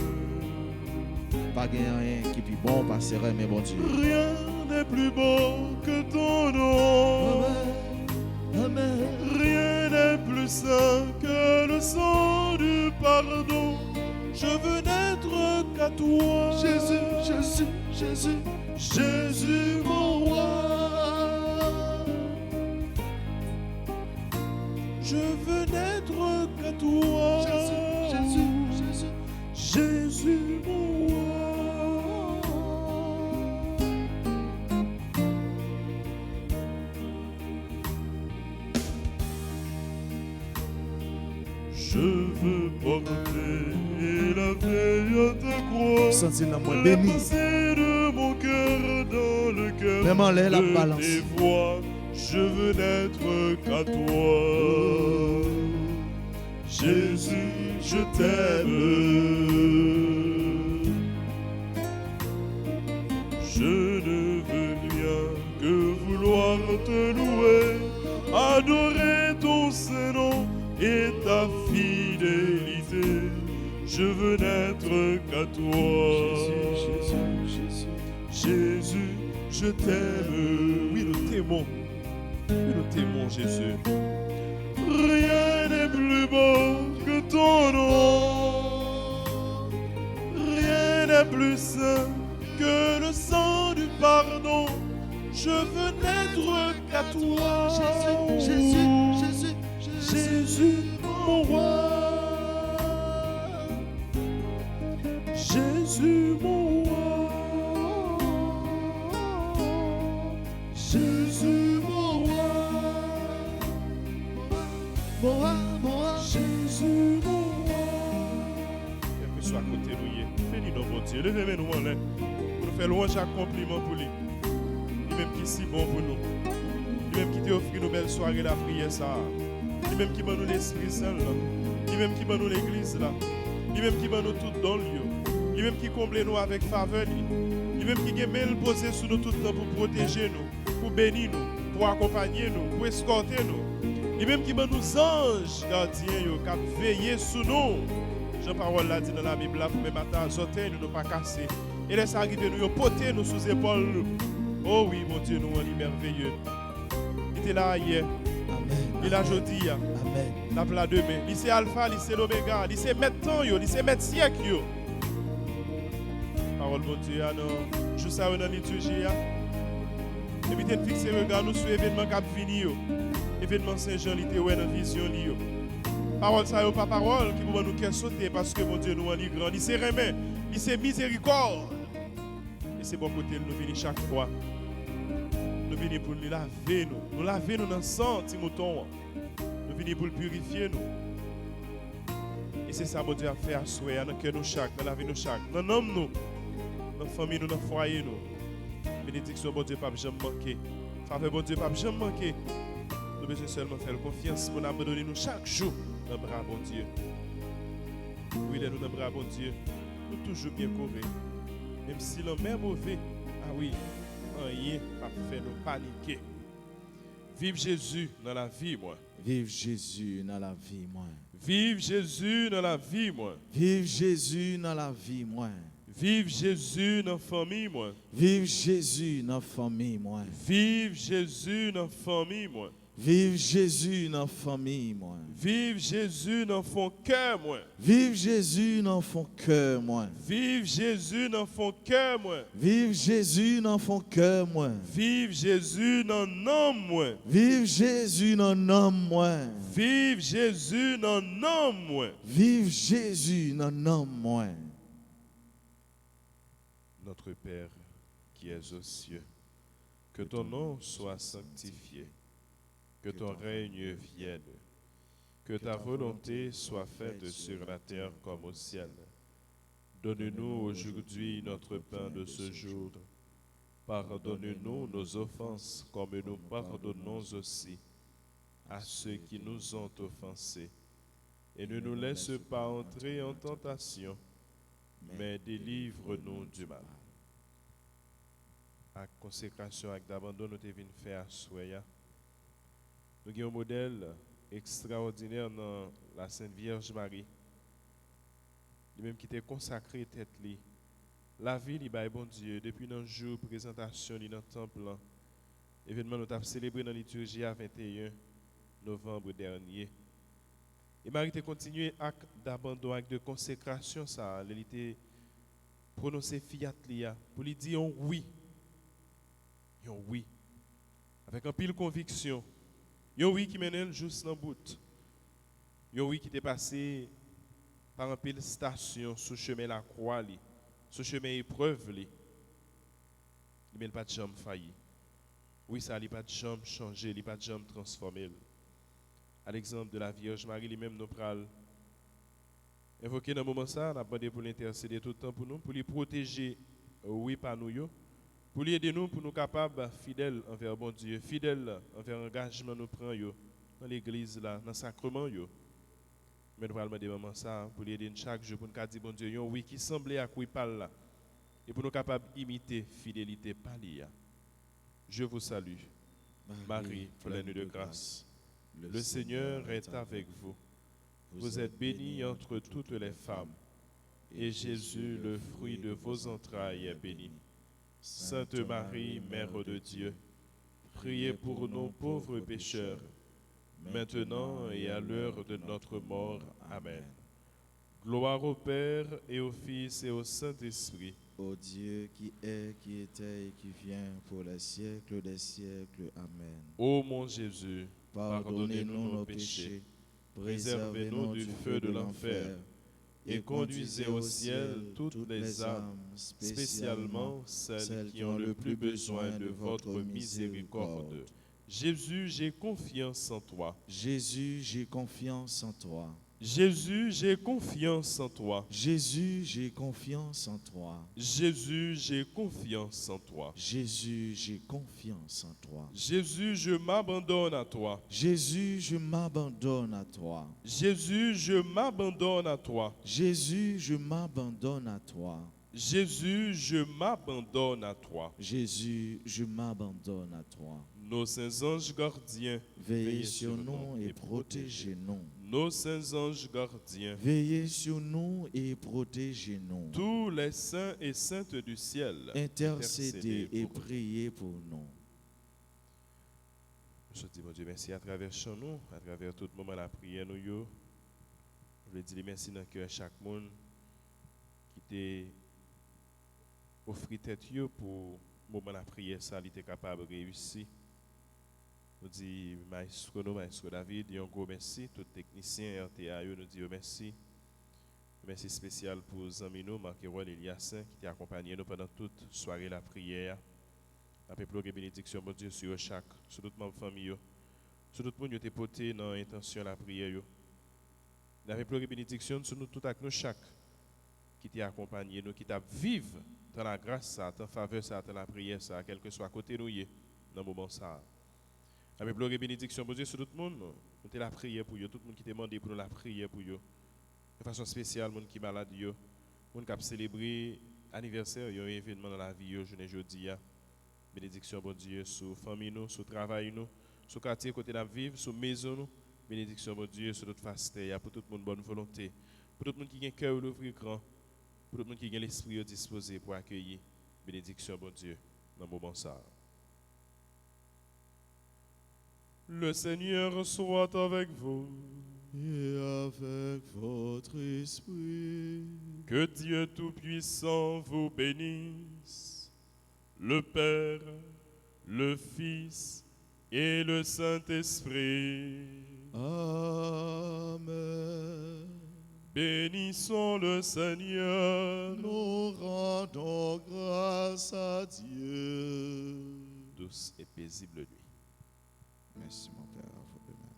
Pas rien qui est plus bon parce que mais bon Dieu. Rien n'est plus beau que ton nom. Amen. Amen. Rien n'est plus saint que le sang du pardon. Je veux n'être qu'à toi. Jésus, Jésus, Jésus, Jésus mon roi. Je veux n'être qu'à toi. Jésus, Jésus, Jésus, Jésus mon roi. Je veux porter la veillante croix. sentir la moi béni. De mon cœur dans le cœur Même en l'air, la de balance. tes voix. Je veux n'être qu'à toi. Jésus, je t'aime. Je ne veux rien que vouloir te louer, adorer ton Saint-Nom, et ta fidélité. Je veux n'être qu'à toi. Jésus, je t'aime. Oui, nous t'aimons. Oui, nous t'aimons, Jésus. Rien n'est plus beau que ton nom. Rien n'est plus saint que le sang du pardon. Je veux n'être qu'à toi. Jésus, mon roi. Jésus, mon roi. Jésus, mon roi. Jésus, mon roi. Que soit à côté nous, bénis nos bon Dieu. Levez-nous en l'air. Pour nous faire louange à compliment pour lui. Lui-même qui est si bon pour nous. Lui-même qui t'a offert une belle soirée la prière ça. Lui-même qui m'a nous l'Esprit Saint là. Lui-même qui m'a nous l'église là. Lui-même qui m'a nous tout dans le lieu. Lui-même qui comble nous avec faveur. Lui-même qui met le posé sur nous tout le temps pour protéger nous, pour bénir nous, pour accompagner nous, pour escorter nous. Lui-même qui m'a nous anges gardiens qui ont veillé sur nous. Jean-Parole l'a dit dans la Bible là pour mes matins, sauter nous ne pas casser. Et laisse arriver nous, porter nous sous épaules. Oh oui, mon Dieu, nous on est merveilleux. Il était là hier. Amen. Il a jeudi. Amen. La plat demain. Il c'est alpha, il c'est l'oméga, il c'est mettre temps, il c'est mettre siècle. Parole mon Dieu, non. Je sais dans la liturgie. Évitez de fixer le regard nous sur l'événement qui a fini. L'événement Saint-Jean, il était dans la vision. Parole ça n'est pas parole qui va nous sauter parce que mon Dieu nous en est grand. Il c'est remet, il c'est miséricorde. Et c'est bon côté nous venir chaque fois. Nous venons pour nous laver nous. Nous laver nous dans le sang, petit mouton. Nous venons pour le purifier nous. Et c'est ça mon Dieu a fait à souhait dans le cœur nous chaque, dans la vie nous chaque, dans l'homme nous, dans la famille nous, dans le foyer nous. Bénédiction bon Dieu pas jamais manquer. Faveur bon Dieu pas jamais manquer. Nous besoin seulement faire confiance pour nous abandonner nous chaque jour dans le bras bon Dieu. Oui, nous dans le bras bon Dieu. Nous toujours bien courir. Même si l'homme est mauvais, ah oui, rien pas fait nous paniquer. Vive Jésus dans la vie, moi. Vive Jésus dans la vie, moi. Vive Jésus dans la vie, moi. Vive Jésus dans la vie, moi. Vive Jésus dans la famille, moi. Vive Jésus dans la famille, moi. Vive Jésus dans la famille, moi. Vive Jésus dans la famille, moi. Vive Jésus dans ton cœur, moi. Vive Jésus dans ton cœur, moi. Vive Jésus dans ton cœur, moi. Vive Jésus dans ton cœur, moi. Vive Jésus dans nom, moi. Vive Jésus dans nom, moi. Vive Jésus dans nom, moi. Vive Jésus dans nom, moi. Notre Père qui es aux cieux, que ton nom soit sanctifié, que ton règne vienne, que ta volonté soit faite sur la terre comme au ciel. Donne-nous aujourd'hui notre pain de ce jour. Pardonne-nous nos offenses comme nous pardonnons aussi à ceux qui nous ont offensés. Et ne nous laisse pas entrer en tentation, mais délivre-nous du mal. À consécration, avec d'abandon, nous devons faire à Soya. Nous avons un modèle extraordinaire dans la Sainte Vierge Marie. Lui-même qui était consacré tête li. La vie, il est bon Dieu. Depuis notre jour de présentation dans le temple, l'événement nous avons célébré dans la liturgie à 21 novembre dernier. Et Marie a continué acte d'abandon, acte de consécration, ça. Elle était prononcé fiat lia pour lui dire un oui. Un oui. Avec un pile conviction. Un oui qui mène juste dans le bout. Un oui qui était passé par un pile station sous chemin la croix, sous chemin épreuve. Il n'a pas de jambe failli. Oui, ça n'a pas de jambe changé, il n'a pas de jambe transformé. À l'exemple de la Vierge Marie, lui-même nous pral invoquer dans le moment ça, on a demandé pour l'intercéder tout le temps pour nous, pour lui protéger, oui, par nous, pour lui aider nous, pour nous capables, fidèles envers bon Dieu, fidèles envers l'engagement nous prenons dans l'église, là, dans le sacrement. Mais nous allons demander moment ça, pour lui aider chaque jour, pour nous dire bon Dieu, oui, qui semblait à quoi il parle là, et pour nous capables d'imiter fidélité par lui. Je vous salue, Marie, pleine de grâce. Le Seigneur est avec vous. Vous êtes bénie entre toutes les femmes, et Jésus, le fruit de vos entrailles, est béni. Sainte Marie, Mère de Dieu, priez pour nous pauvres pécheurs, maintenant et à l'heure de notre mort. Amen. Gloire au Père, et au Fils, et au Saint-Esprit. Ô Dieu qui est, qui était et qui vient pour les siècles des siècles. Amen. Ô mon Jésus, Pardonnez-nous nos péchés, préservez-nous du feu de l'enfer, et conduisez au ciel toutes les âmes, spécialement celles qui ont le plus besoin de votre miséricorde. Jésus, j'ai confiance en toi. Jésus, j'ai confiance en toi. Jésus, j'ai confiance en toi. Jésus, j'ai confiance en toi. Jésus, j'ai confiance en toi. Jésus, j'ai confiance en toi. Jésus, je m'abandonne à toi. Jésus, je m'abandonne à toi. Jésus, je m'abandonne à toi. Jésus, je m'abandonne à toi. Jésus, je m'abandonne à toi. Jésus, je m'abandonne à toi. Nos saints anges gardiens, Veillez sur nous et protégez-nous. Nos saints anges gardiens, Veillez sur nous et protégez-nous. tous les saints et saintes du ciel, Intercédez et pour nous. priez pour nous. Je dis, mon Dieu, merci à travers chant nous, à travers tout moment la prière nous. Je veux dire merci dans le cœur de chaque monde qui t'a offert tête yo pour le moment la prière, ça, il était capable de réussir. Nous disons, Maestro David, un gros merci. Tous les techniciens RTA, nous disons merci. Merci spécial pour les amis, Marc-Hérol Eliassin, qui t'a accompagné nous pendant toute soirée la prière. Après, pour la bénédiction, mon Dieu, sur chaque, sur toute ma famille, sur tout le monde qui a porté dans l'intention de la prière. Après, pour la bénédiction, sur nous, tout avec nous, chaque, qui t'a accompagné, nous, qui t'a vivre dans la grâce, dans la faveur, dans la prière, quel que soit côté nous, dans le moment ça. Avec gloire et bénédiction, bon Dieu, sur tout le monde, nous avons la prière pour eux, tout le monde qui t'a demandé pour nous la prière pour eux. De façon spéciale, les gens qui sont malades, les gens qui ont célébré l'anniversaire, il y a un événement dans la vie, journée jeudi. Bénédiction, bon Dieu, sur la famille, sur le travail, sur le quartier côté de la vie, sur la maison. Bénédiction, bon Dieu, sur notre face, pour tout le monde, bonne volonté. Pour tout le monde qui a un cœur ouvert grand, pour tout le monde qui a l'esprit disposé pour accueillir. Bénédiction, bon Dieu, dans le moment ça. Le Seigneur soit avec vous. Et avec votre esprit. Que Dieu Tout-Puissant vous bénisse, le Père, le Fils et le Saint-Esprit. Amen. Bénissons le Seigneur. Nous rendons grâce à Dieu. Douce et paisible nuit. Merci mon Père, à vous de même.